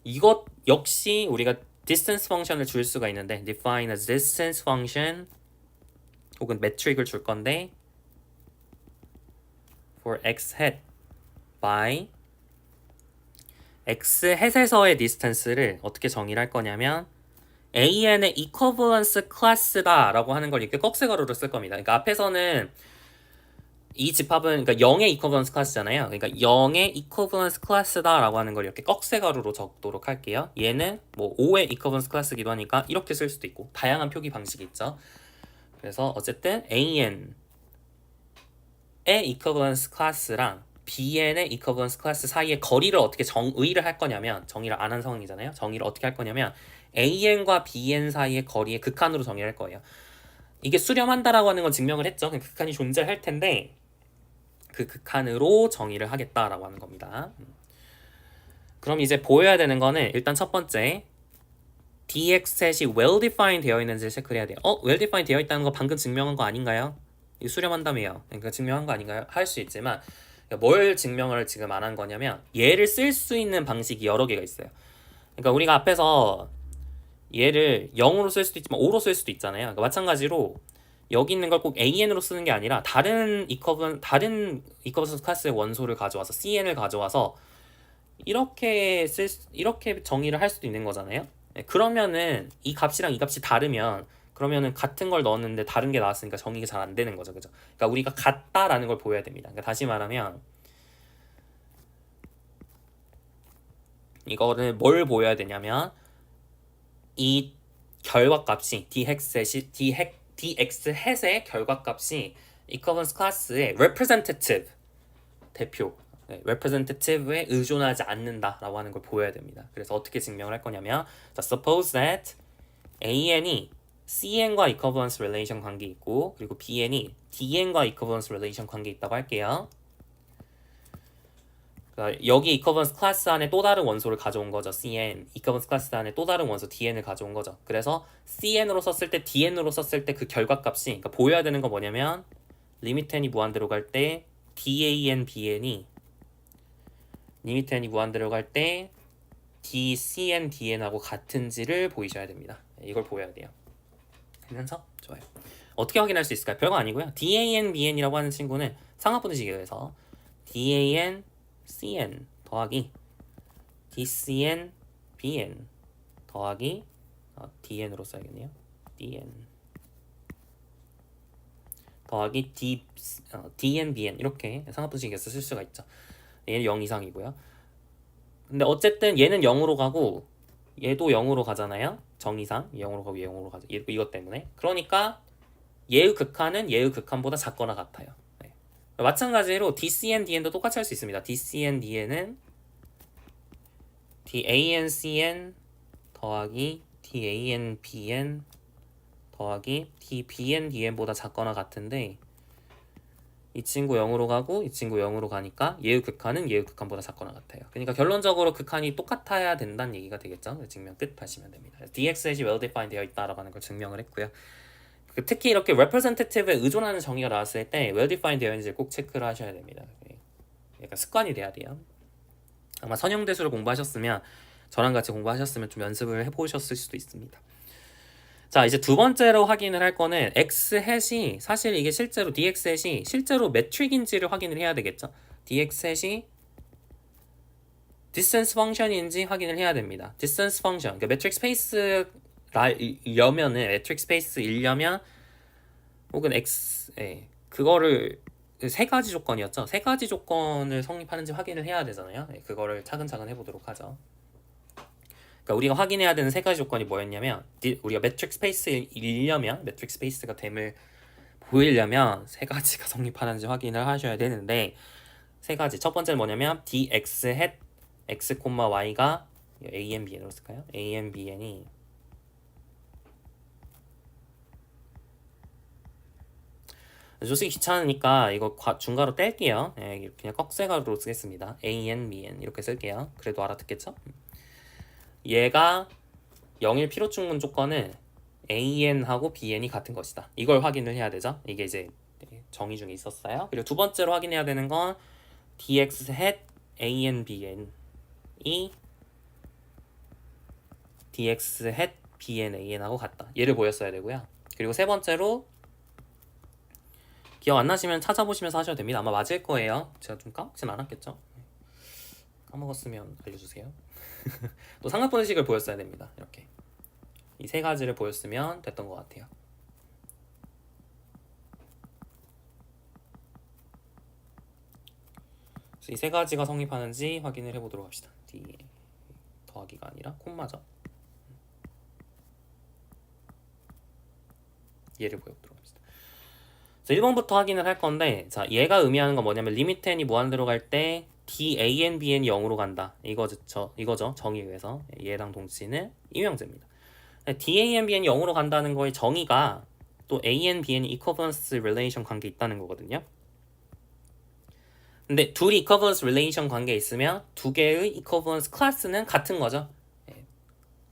이것 역시 우리가 distance function을 줄 수가 있는데 define a distance function 혹은 metric을 줄 건데 for x hat by x hat에서의 distance를 어떻게 정의를 할 거냐면 AN의 equivalence class다 라고 하는 걸 이렇게 꺽쇠가루로 쓸 겁니다. 그러니까 앞에서는 이 집합은 그러니까 0의 equivalence class잖아요. 그러니까 0의 equivalence class다 라고 하는 걸 이렇게 꺽쇠가루로 적도록 할게요. 얘는 뭐 5의 equivalence class기도 하니까 이렇게 쓸 수도 있고 다양한 표기 방식이 있죠. 그래서 어쨌든 AN의 equivalence class랑 BN의 equivalence class 사이의 거리를 어떻게 정의를 할 거냐면 정의를 안 한 상황이잖아요. 정의를 어떻게 할 거냐면 AN과 BN 사이의 거리의 극한으로 정의를 할 거예요. 이게 수렴한다라고 하는 건 증명을 했죠. 극한이 존재할 텐데 그 극한으로 정의를 하겠다라고 하는 겁니다. 그럼 이제 보여야 되는 거는 일단 첫 번째 dx셋이 well defined 되어 있는지 체크를 해야 돼요. well defined 되어 있다는 거 방금 증명한 거 아닌가요? 이거 수렴한다며요. 그러니까 증명한 거 아닌가요? 할 수 있지만 뭘 증명을 지금 안 한 거냐면 얘를 쓸 수 있는 방식이 여러 개가 있어요. 그러니까 우리가 앞에서 얘를 0으로 쓸 수도 있지만 5로 쓸 수도 있잖아요. 그러니까 마찬가지로 여기 있는 걸 꼭 AN으로 쓰는 게 아니라 다른 equivalence class의 원소를 가져와서 CN을 가져와서 이렇게 이렇게 정의를 할 수도 있는 거잖아요. 그러면은 이 값이랑 이 값이 다르면 그러면은 같은 걸 넣었는데 다른 게 나왔으니까 정의가 잘 안 되는 거죠. 그죠? 그러니까 우리가 같다라는 걸 보여야 됩니다. 그러니까 다시 말하면 이거를 뭘 보여야 되냐면 이 결과값이 dx 햇의 결과값이 equivalence class의 representative 대표 representative에 의존하지 않는다라고 하는 걸 보여야 됩니다. 그래서 어떻게 증명을 할 거냐면 자, suppose that AN이 CN과 equivalence relation 관계 있고 그리고 BN이 DN과 equivalence relation 관계 있다고 할게요. 그러니까 여기 equivalence class 안에 또 다른 원소를 가져온 거죠. CN. equivalence class 안에 또 다른 원소 DN을 가져온 거죠. 그래서 CN으로 썼을 때 DN으로 썼을 때 그 결과값이 그러니까 보여야 되는 거 뭐냐면 리미트 n이 무한대로 갈 때 DAN, BN이 리미트 n이 무한대로 갈 때 DCN, DN하고 같은지를 보이셔야 됩니다. 이걸 보여야 돼요. 괜찮죠? 좋아요. 어떻게 확인할 수 있을까요? 별거 아니고요. DAN, BN이라고 하는 친구는 상하분식에 의해서 DAN, CN 더하기 DCN, BN 더하기 DN으로 써야겠네요. DN 더하기 DN, BN 이렇게 상하분식에서 쓸 수가 있죠. 얘는 0 이상이고요. 근데 어쨌든 얘는 0으로 가고 얘도 0으로 가잖아요. 정의상 0으로 가고 얘 0으로 가죠. 이것 때문에. 그러니까 얘의 극한은 얘의 극한보다 작거나 같아요. 네. 마찬가지로 DCN, DN도 똑같이 할 수 있습니다. DCN, DN은 DANCN 더하기 DANBN 더하기 DBN, DN보다 작거나 같은데 이 친구 0으로 가고 이 친구 0으로 가니까 얘의 극한은 얘의 극한보다 작거나 같아요. 그러니까 결론적으로 극한이 똑같아야 된다는 얘기가 되겠죠. 증명 끝 하시면 됩니다. dx셋이 well defined 되어 있다라고 하는 걸 증명을 했고요. 특히 이렇게 representative에 의존하는 정의가 나왔을 때 well defined 되어 있는지 꼭 체크를 하셔야 됩니다. 약간 습관이 돼야 돼요. 아마 선형대수를 공부하셨으면 저랑 같이 공부하셨으면 좀 연습을 해보셨을 수도 있습니다. 자, 이제 두 번째로 확인을 할 거는 x 햇이 사실 이게 실제로 dx 햇이 실제로 매트릭인지를 확인을 해야 되겠죠. dx 햇이 디스턴스 펑션인지 확인을 해야 됩니다. 디스턴스 펑션, 그러니까 매트릭 스페이스려면은 매트릭 스페이스이려면 혹은 x, 그거를 세 가지 조건이었죠. 세 가지 조건을 성립하는지 확인을 해야 되잖아요. 그거를 차근차근 해보도록 하죠. 그러니까 우리가 확인해야 되는 세 가지 조건이 뭐였냐면 우리가 매트릭 스페이스이려면 매트릭 스페이스가 됨을 보이려면 세 가지가 성립하는지 확인을 하셔야 되는데 세 가지. 첫 번째는 뭐냐면 dx 햇 x, y가 a, n, b, n으로 쓸까요? a, n, b, n이 솔직히 귀찮으니까 이거 중괄호 뗄게요. 그냥 꺽쇠가루로 쓰겠습니다. a, n, b, n 이렇게 쓸게요. 그래도 알아듣겠죠? 얘가 0일 필요충분 조건은 AN하고 BN이 같은 것이다. 이걸 확인을 해야 되죠. 이게 이제 정의 중에 있었어요. 그리고 두 번째로 확인해야 되는 건 DX 햇 AN, BN이 DX 햇 BN, AN하고 같다. 얘를 보였어야 되고요. 그리고 세 번째로 기억 안 나시면 찾아보시면서 하셔도 됩니다. 아마 맞을 거예요. 제가 좀 까먹진 않았겠죠? 까먹었으면 알려주세요. 또 삼각분식을 보였어야 됩니다. 이렇게 이 세 가지를 보였으면 됐던 것 같아요. 이 세 가지가 성립하는지 확인을 해보도록 합시다. D 더하기가 아니라 콤마죠. 얘를 보여보도록 합시다. 자, 1번부터 확인을 할 건데, 자, 얘가 의미하는 건 뭐냐면 리미트 n이 무한대로 갈 때 DAN, BN이 0으로 간다. 이거죠. 정의에 의해서 얘랑 동치는 임명제입니다. DAN, BN이 0으로 간다는 거의 정의가 또 AN, BN이 equivalence relation 관계 있다는 거거든요. 근데 둘이 equivalence relation 관계에 있으면 두 개의 equivalence 클래스는 같은 거죠.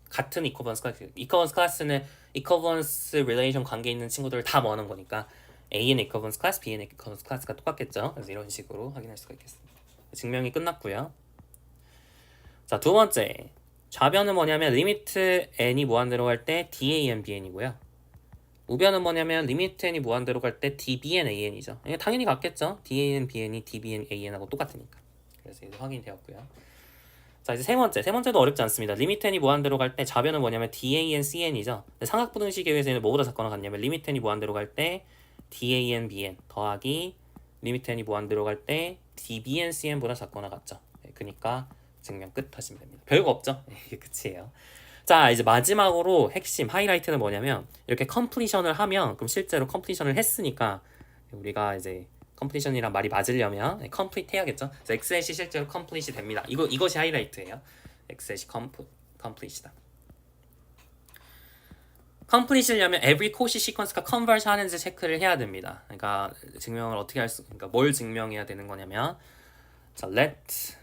같은 equivalence 클래스. equivalence 클래스는 equivalence relation 관계에 있는 친구들을 다 모아놓은 거니까 A의 equivalence class, B의 equivalence class가 똑같겠죠. 그래서 이런 식으로 확인할 수가 있겠습니다. 증명이 끝났고요. 자, 두 번째. 좌변은 뭐냐면 리미트 n이 무한대로 갈 때 DAN, BN이고요. 우변은 뭐냐면 리미트 n이 무한대로 갈 때 DBN, AN이죠. 당연히 같겠죠. DAN, BN이 DBN, AN하고 똑같으니까. 그래서 이제 확인이 되었고요. 자, 이제 세 번째도 어렵지 않습니다. 리미트 n이 무한대로 갈 때 좌변은 뭐냐면 DAN, CN이죠. 삼각부등식에 의해서는 뭐보다 작거나 같냐면 리미트 n이 무한대로 갈 때 DAN, BN 더하기 리미트 n이 무한대로 갈 때 DBN, CN보다 작거나 같죠. 그러니까 증명 끝 하시면 됩니다. 별거 없죠? 이게 끝이에요. 자, 이제 마지막으로 핵심 하이라이트는 뭐냐면 이렇게 컴플리션을 하면 그럼 실제로 컴플리션을 했으니까 우리가 이제 컴플리션이랑 말이 맞으려면 컴플리트 해야겠죠. 그래서 엑셋이 실제로 컴플리트 됩니다. 이것이 하이라이트예요. 엑셋이 컴플리트다. 컴플리트려면 every 코시 시퀀스가 컨버지 하는지 체크를 해야 됩니다. 그러니까 증명을 어떻게 그러니까 뭘 증명해야 되는 거냐면 자, let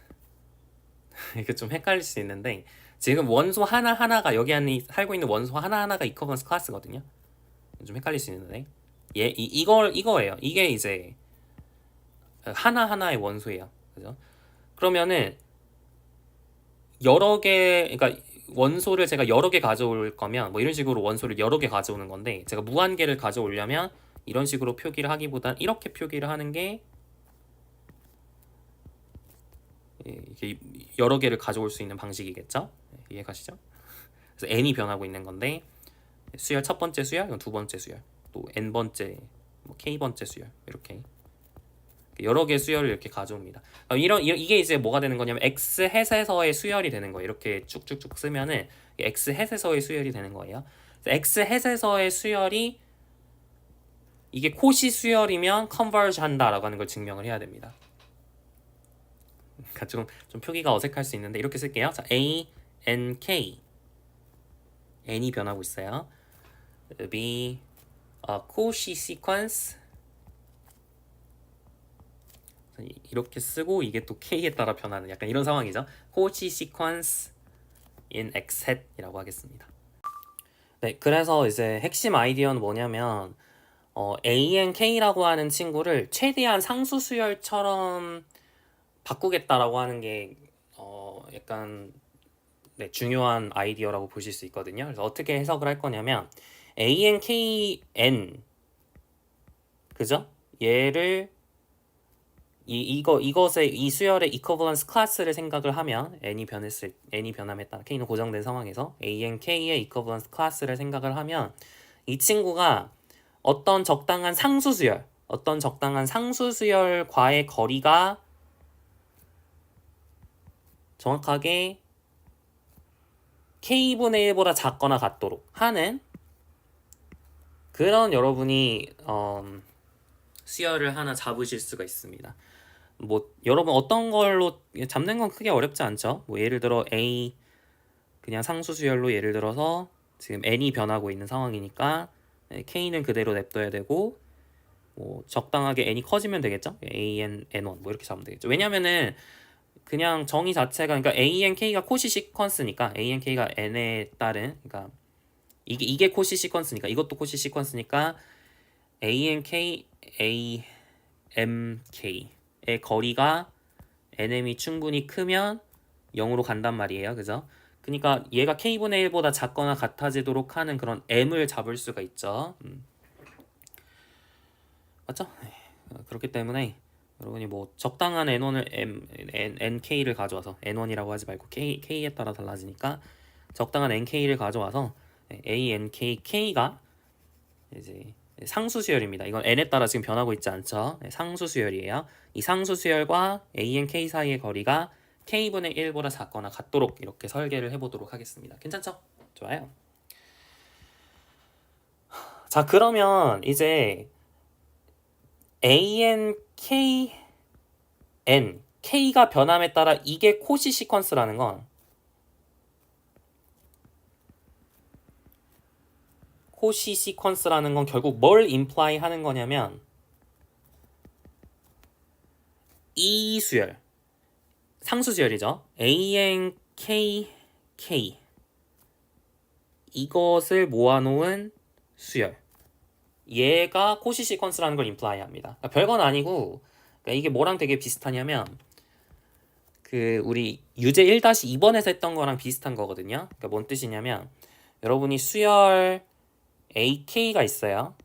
이게 좀 헷갈릴 수 있는데 지금 원소 하나하나가 여기 안에 살고 있는 원소 하나하나가 equivalence 클래스거든요. 좀 헷갈릴 수 있는데 이거예요. 이게 이제 하나하나의 원소예요. 그죠? 그러면은 여러 개, 그러니까 원소를 제가 여러 개 가져올 거면 뭐 이런 식으로 원소를 여러 개 가져오는 건데 제가 무한개를 가져오려면 이런 식으로 표기를 하기보단 이렇게 표기를 하는 게 이게 여러 개를 가져올 수 있는 방식이겠죠? 이해가시죠? 그래서 n이 변하고 있는 건데 수열 첫 번째 수열, 두 번째 수열, 또 n 번째, 뭐 k 번째 수열 이렇게 여러 개 수열을 이렇게 가져옵니다. 이게 이제 뭐가 되는 거냐면 x 햇에서의 수열이 되는 거예요. 이렇게 쭉쭉쭉 쓰면은 x 햇에서의 수열이 되는 거예요. x 햇에서의 수열이 이게 코시 수열이면 컨버지 한다라고 하는 걸 증명을 해야 됩니다. 그러니까 좀 표기가 어색할 수 있는데 이렇게 쓸게요. 자, A, N, K n이 변하고 있어요. be a Cauchy sequence 이렇게 쓰고 이게 또 k에 따라 변하는 약간 이런 상황이죠. Cauchy sequence in x 햇이라고 하겠습니다. 네, 그래서 이제 핵심 아이디어는 뭐냐면 ANK라고 하는 친구를 최대한 상수 수열처럼 바꾸겠다라고 하는 게 약간 네, 중요한 아이디어라고 보실 수 있거든요. 그래서 어떻게 해석을 할 거냐면 AN, KN 그죠? 얘를 이것의 이 수열의 equivalence class를 생각을 하면 n이 변함에 따라 k는 고정된 상황에서 AN, K의 equivalence class를 생각을 하면 이 친구가 어떤 적당한 상수수열과의 거리가 정확하게 k분의 1보다 작거나 같도록 하는 그런 여러분이 수열을 하나 잡으실 수가 있습니다. 뭐 여러분 어떤 걸로 잡는 건 크게 어렵지 않죠. 뭐 예를 들어 A 그냥 상수수열로 예를 들어서 지금 n이 변하고 있는 상황이니까 k는 그대로 냅둬야 되고 뭐 적당하게 n이 커지면 되겠죠. an, n1 뭐 이렇게 잡으면 되겠죠. 왜냐면은 그냥 정의 자체가 그러니까 an, k가 코시 시퀀스니까 an, k가 n에 따른 그러니까 이게 코시 시퀀스니까 이것도 코시 시퀀스니까 an, k, a, m, k의 거리가 nm이 충분히 크면 0으로 간단 말이에요. 그죠? 그러니까 얘가 k분의 1보다 작거나 같아지도록 하는 그런 m을 잡을 수가 있죠. 맞죠? 그렇기 때문에 여러분이 뭐 적당한 n1을 nk를 가져와서 n1이라고 하지 말고 k에 따라 달라지니까 적당한 nk를 가져와서 a, nk, k가 이제 상수수열입니다. 이건 n에 따라 지금 변하고 있지 않죠? 상수수열이에요. 이 상수수열과 a, n, k 사이의 거리가 k분의 1보다 작거나 같도록 이렇게 설계를 해보도록 하겠습니다. 괜찮죠? 좋아요. 자, 그러면 이제 an, k, n, k가 변함에 따라 이게 코시 시퀀스라는 건 코시 시퀀스라는 건 결국 뭘 임플라이 하는 거냐면 이 수열 상수수열이죠. an, k, k 이것을 모아놓은 수열 얘가 코시 시퀀스라는 걸 임플라이 합니다. 그러니까 별건 아니고 그러니까 이게 뭐랑 되게 비슷하냐면 그 우리 유제 1-2번에서 했던 거랑 비슷한 거거든요. 그러니까 뭔 뜻이냐면 여러분이 수열 AK가 있어요.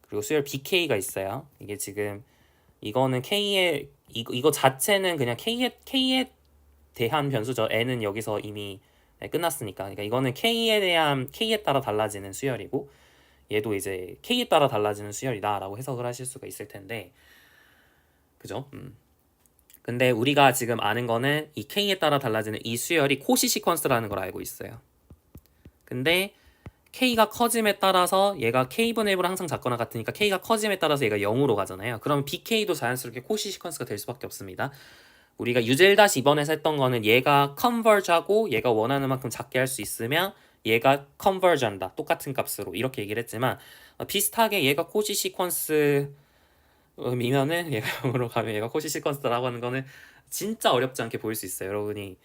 그리고 수열 BK가 있어요. 이게 지금 이거는 K의 이거 자체는 그냥 K에 대한 변수죠. N은 여기서 이미 끝났으니까. 그러니까 이거는 K에 따라 달라지는 수열이고 얘도 이제 K에 따라 달라지는 수열이다라고 해석을 하실 수가 있을 텐데 그죠? 근데 우리가 지금 아는 거는 이 K에 따라 달라지는 이 수열이 코시 시퀀스라는 걸 알고 있어요. 근데 K가 커짐에 따라서 얘가 K분의 1보다 항상 작거나 같으니까 K가 커짐에 따라서 얘가 0으로 가잖아요. 그럼 BK도 자연스럽게 코시 시퀀스가 될 수밖에 없습니다. 우리가 유제 1-2번에서 했던 거는 얘가 컨버지하고 얘가 원하는 만큼 작게 할 수 있으면 얘가 컨버지 한다. 똑같은 값으로 이렇게 얘기를 했지만 비슷하게 얘가 코시 시퀀스 이면은 얘가 0으로 가면 얘가 코시 시퀀스라고 하는 거는 진짜 어렵지 않게 보일 수 있어요. 여러분이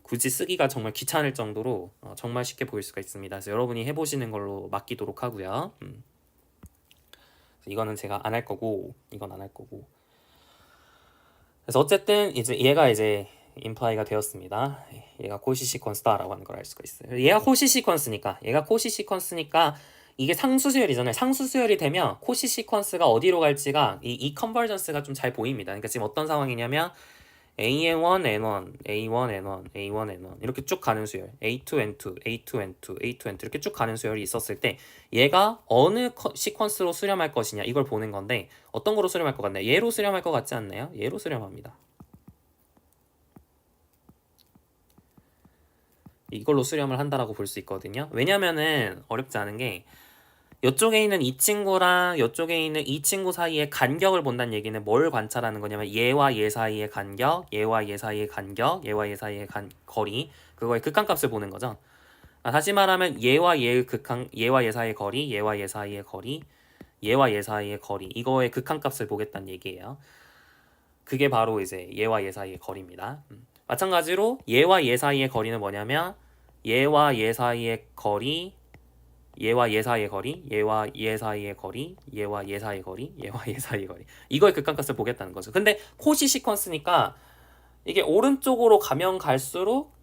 굳이 쓰기가 정말 귀찮을 정도로 정말 쉽게 보일 수가 있습니다. 그래서 여러분이 해보시는 걸로 맡기도록 하고요. 이거는 제가 안 할 거고 이건 안 할 거고. 그래서 어쨌든 이제 얘가 이제 임플라이가 되었습니다. 얘가 코시 시퀀스다라고 하는 걸 알 수가 있어요. 얘가 코시 시퀀스니까 이게 상수수열이잖아요. 상수수열이 되면 코시 시퀀스가 어디로 갈지가 이 컨버전스가 좀 잘 보입니다. 그러니까 지금 어떤 상황이냐면 AN1, N1, A1, N1, A1, N1 이렇게 쭉 가는 수열 A2, N2, A2, N2, A2, N2 이렇게 쭉 가는 수열이 있었을 때 얘가 어느 시퀀스로 수렴할 것이냐 이걸 보는 건데 어떤 거로 수렴할 것 같나요? 얘로 수렴할 것 같지 않나요? 얘로 수렴합니다. 이걸로 수렴을 한다라고 볼 수 있거든요. 왜냐면은 어렵지 않은 게 이쪽에 있는 이 친구랑 이쪽에 있는 이 친구 사이의 간격을 본다는 얘기는 뭘 관찰하는 거냐면 얘와 얘 사이의 간격, 얘와 얘 사이의 간격, 얘와 얘 사이의 거리 그거의 극한값을 보는 거죠. 다시 말하면 얘와 얘 사이의 거리, 얘와 얘 사이의 거리, 얘와 얘 사이의 거리 이거의 극한값을 보겠다는 얘기예요. 그게 바로 이제 얘와 얘 사이의 거리입니다. 마찬가지로 얘와 얘 사이의 거리는 뭐냐면 얘와 얘 사이의 거리 얘와 얘 사이의 거리, 얘와 얘 사이의 거리, 얘와 얘 사이의 거리, 얘와 얘 사이의 거리 이거의 극한값을 보겠다는 거죠. 근데 코시 시퀀스니까 이게 오른쪽으로 가면 갈수록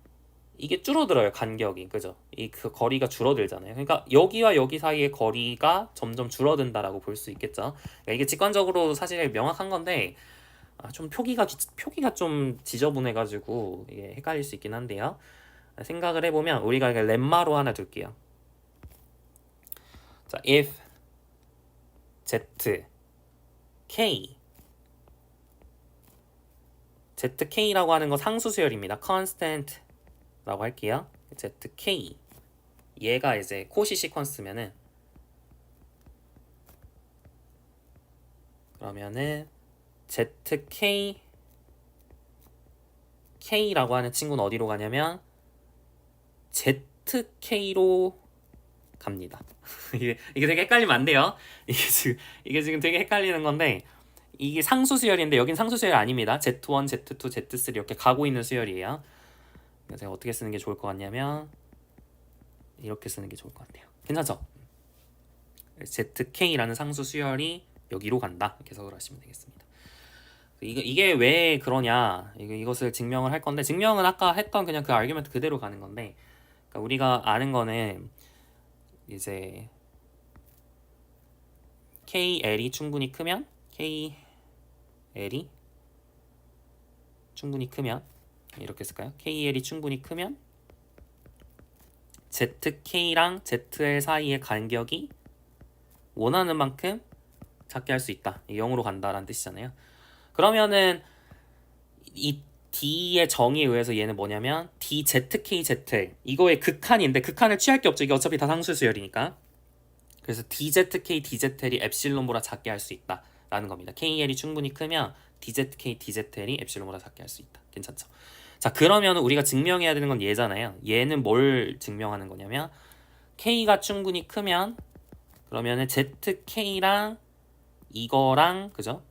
이게 줄어들어요, 간격이. 그죠? 이 그 거리가 줄어들잖아요. 그러니까 여기와 여기 사이의 거리가 점점 줄어든다라고 볼 수 있겠죠. 그러니까 이게 직관적으로 사실 명확한 건데 좀 표기가 좀 지저분해가지고 이게 헷갈릴 수 있긴 한데요. 생각을 해보면 우리가 이거 렘마로 하나 둘게요. 자, if z k zk라고 하는 거 상수 수열입니다. constant 라고 할게요. zk 얘가 이제 코시 시퀀스면은 그러면은 zk k라고 하는 친구는 어디로 가냐면 zk로 갑니다. 이게 되게 헷갈리면 안 돼요. 이게 지금 되게 헷갈리는 건데 이게 상수 수열인데 여긴 상수 수열 아닙니다. Z1, Z2, Z3 이렇게 가고 있는 수열이에요. 그래서 제가 어떻게 쓰는 게 좋을 것 같냐면 이렇게 쓰는 게 좋을 것 같아요. 괜찮죠? ZK라는 상수 수열이 여기로 간다. 이렇게 해석을 하시면 되겠습니다. 이게 왜 그러냐 이것을 증명을 할 건데 증명은 아까 했던 그냥 그 아르규멘트 그대로 가는 건데 그러니까 우리가 아는 거는 이제 KL이 충분히 크면 KL이 충분히 크면 이렇게 쓸까요? KL이 충분히 크면 ZK랑 ZL 사이의 간격이 원하는 만큼 작게 할 수 있다. 0으로 간다라는 뜻이잖아요. 그러면은 이 D의 정의에 의해서 얘는 뭐냐면 DZK, ZL 이거의 극한인데 극한을 취할 게 없죠. 이게 어차피 다 상수 수열이니까. 그래서 DZK, DZL이 엡실론보다 작게 할 수 있다 라는 겁니다. KL이 충분히 크면 DZK, DZL이 엡실론보다 작게 할 수 있다. 괜찮죠? 자, 그러면 우리가 증명해야 되는 건 얘잖아요. 얘는 뭘 증명하는 거냐면 K가 충분히 크면 그러면은 ZK랑 이거랑 그죠?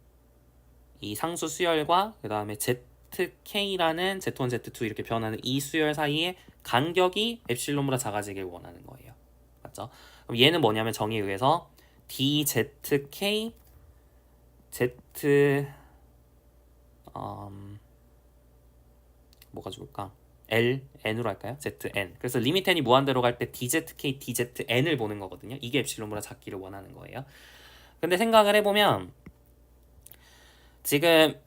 이 상수 수열과 그 다음에 ZK라는 Z1, Z2 이렇게 변하는 이 수열 사이의 간격이 엡실론보다 작아지길 원하는 거예요. 맞죠? 그럼 얘는 뭐냐면 정의에 의해서 DZK Z 뭐가 좋을까? N으로 할까요? ZN. 그래서 리미트 n이 무한대로 갈 때 DZK, DZN을 보는 거거든요. 이게 엡실론보다 작기를 원하는 거예요. 근데 생각을 해보면 지금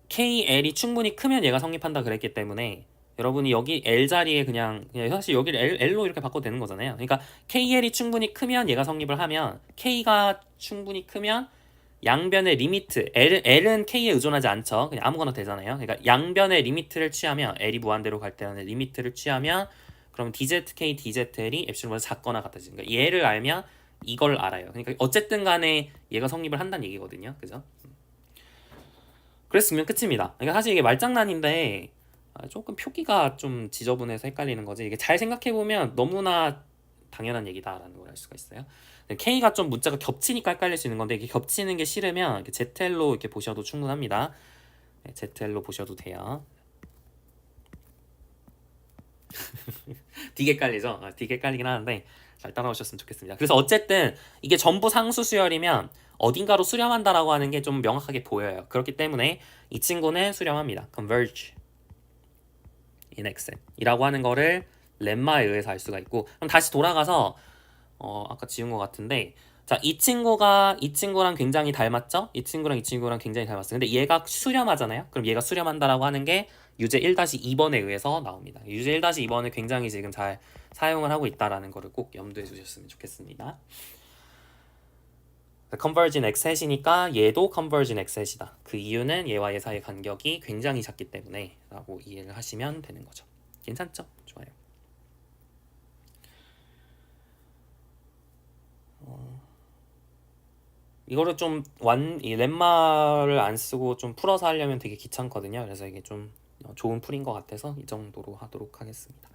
KL이 충분히 크면 얘가 성립한다 그랬기 때문에 여러분이 여기 L 자리에 그냥 사실 여기를 L로 이렇게 바꿔도 되는 거잖아요. 그러니까 KL이 충분히 크면 얘가 성립을 하면 K가 충분히 크면 양변의 리미트 L은 K에 의존하지 않죠. 그냥 아무거나 되잖아요. 그러니까 양변의 리미트를 취하면 L이 무한대로 갈 때는 리미트를 취하면 그럼 DZK, DZL이 엡실론보다 작거나 같아지는 그러니까 얘를 알면 이걸 알아요. 그러니까 어쨌든 간에 얘가 성립을 한다는 얘기거든요. 그죠? 그랬으면 끝입니다. 그러니까 사실 이게 말장난인데 조금 표기가 좀 지저분해서 헷갈리는 거지. 이게 잘 생각해보면 너무나 당연한 얘기다라는 걸 알 수가 있어요. K가 좀 문자가 겹치니까 헷갈릴 수 있는 건데 이게 겹치는 게 싫으면 이렇게 ZL로 이렇게 보셔도 충분합니다. 네, ZL로 보셔도 돼요. 되게 헷갈리죠? 되게 헷갈리긴 하는데 잘 따라오셨으면 좋겠습니다. 그래서 어쨌든 이게 전부 상수 수열이면 어딘가로 수렴한다라고 하는 게 좀 명확하게 보여요. 그렇기 때문에 이 친구는 수렴합니다. converge in Excel 이라고 하는 거를 렘마에 의해서 알 수가 있고 그럼 다시 돌아가서 아까 지운 것 같은데 자, 이 친구랑 굉장히 닮았죠? 이 친구랑 굉장히 닮았어요. 근데 얘가 수렴하잖아요? 그럼 얘가 수렴한다라고 하는 게 유제 1-2번에 의해서 나옵니다. 유제 1-2번을 굉장히 지금 잘 사용을 하고 있다라는 거를 꼭 염두에 두셨으면 좋겠습니다. converging x셋이니까 얘도 converging x셋이다. 그 이유는 얘와 얘 사이의 간격이 굉장히 작기 때문에 라고 이해를 하시면 되는 거죠. 괜찮죠? 좋아요. 이거를 좀 이 렘마를 안 쓰고 좀 풀어서 하려면 되게 귀찮거든요. 그래서 이게 좀 좋은 풀인 것 같아서 이 정도로 하도록 하겠습니다.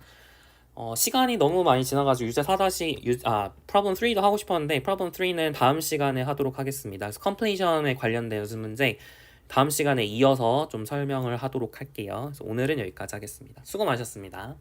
시간이 너무 많이 지나가지고 유제 4 problem 3도 하고 싶었는데 problem 3는 다음 시간에 하도록 하겠습니다. 그래서 completion에 관련된 연습 문제 다음 시간에 이어서 좀 설명을 하도록 할게요. 그래서 오늘은 여기까지 하겠습니다. 수고 많으셨습니다.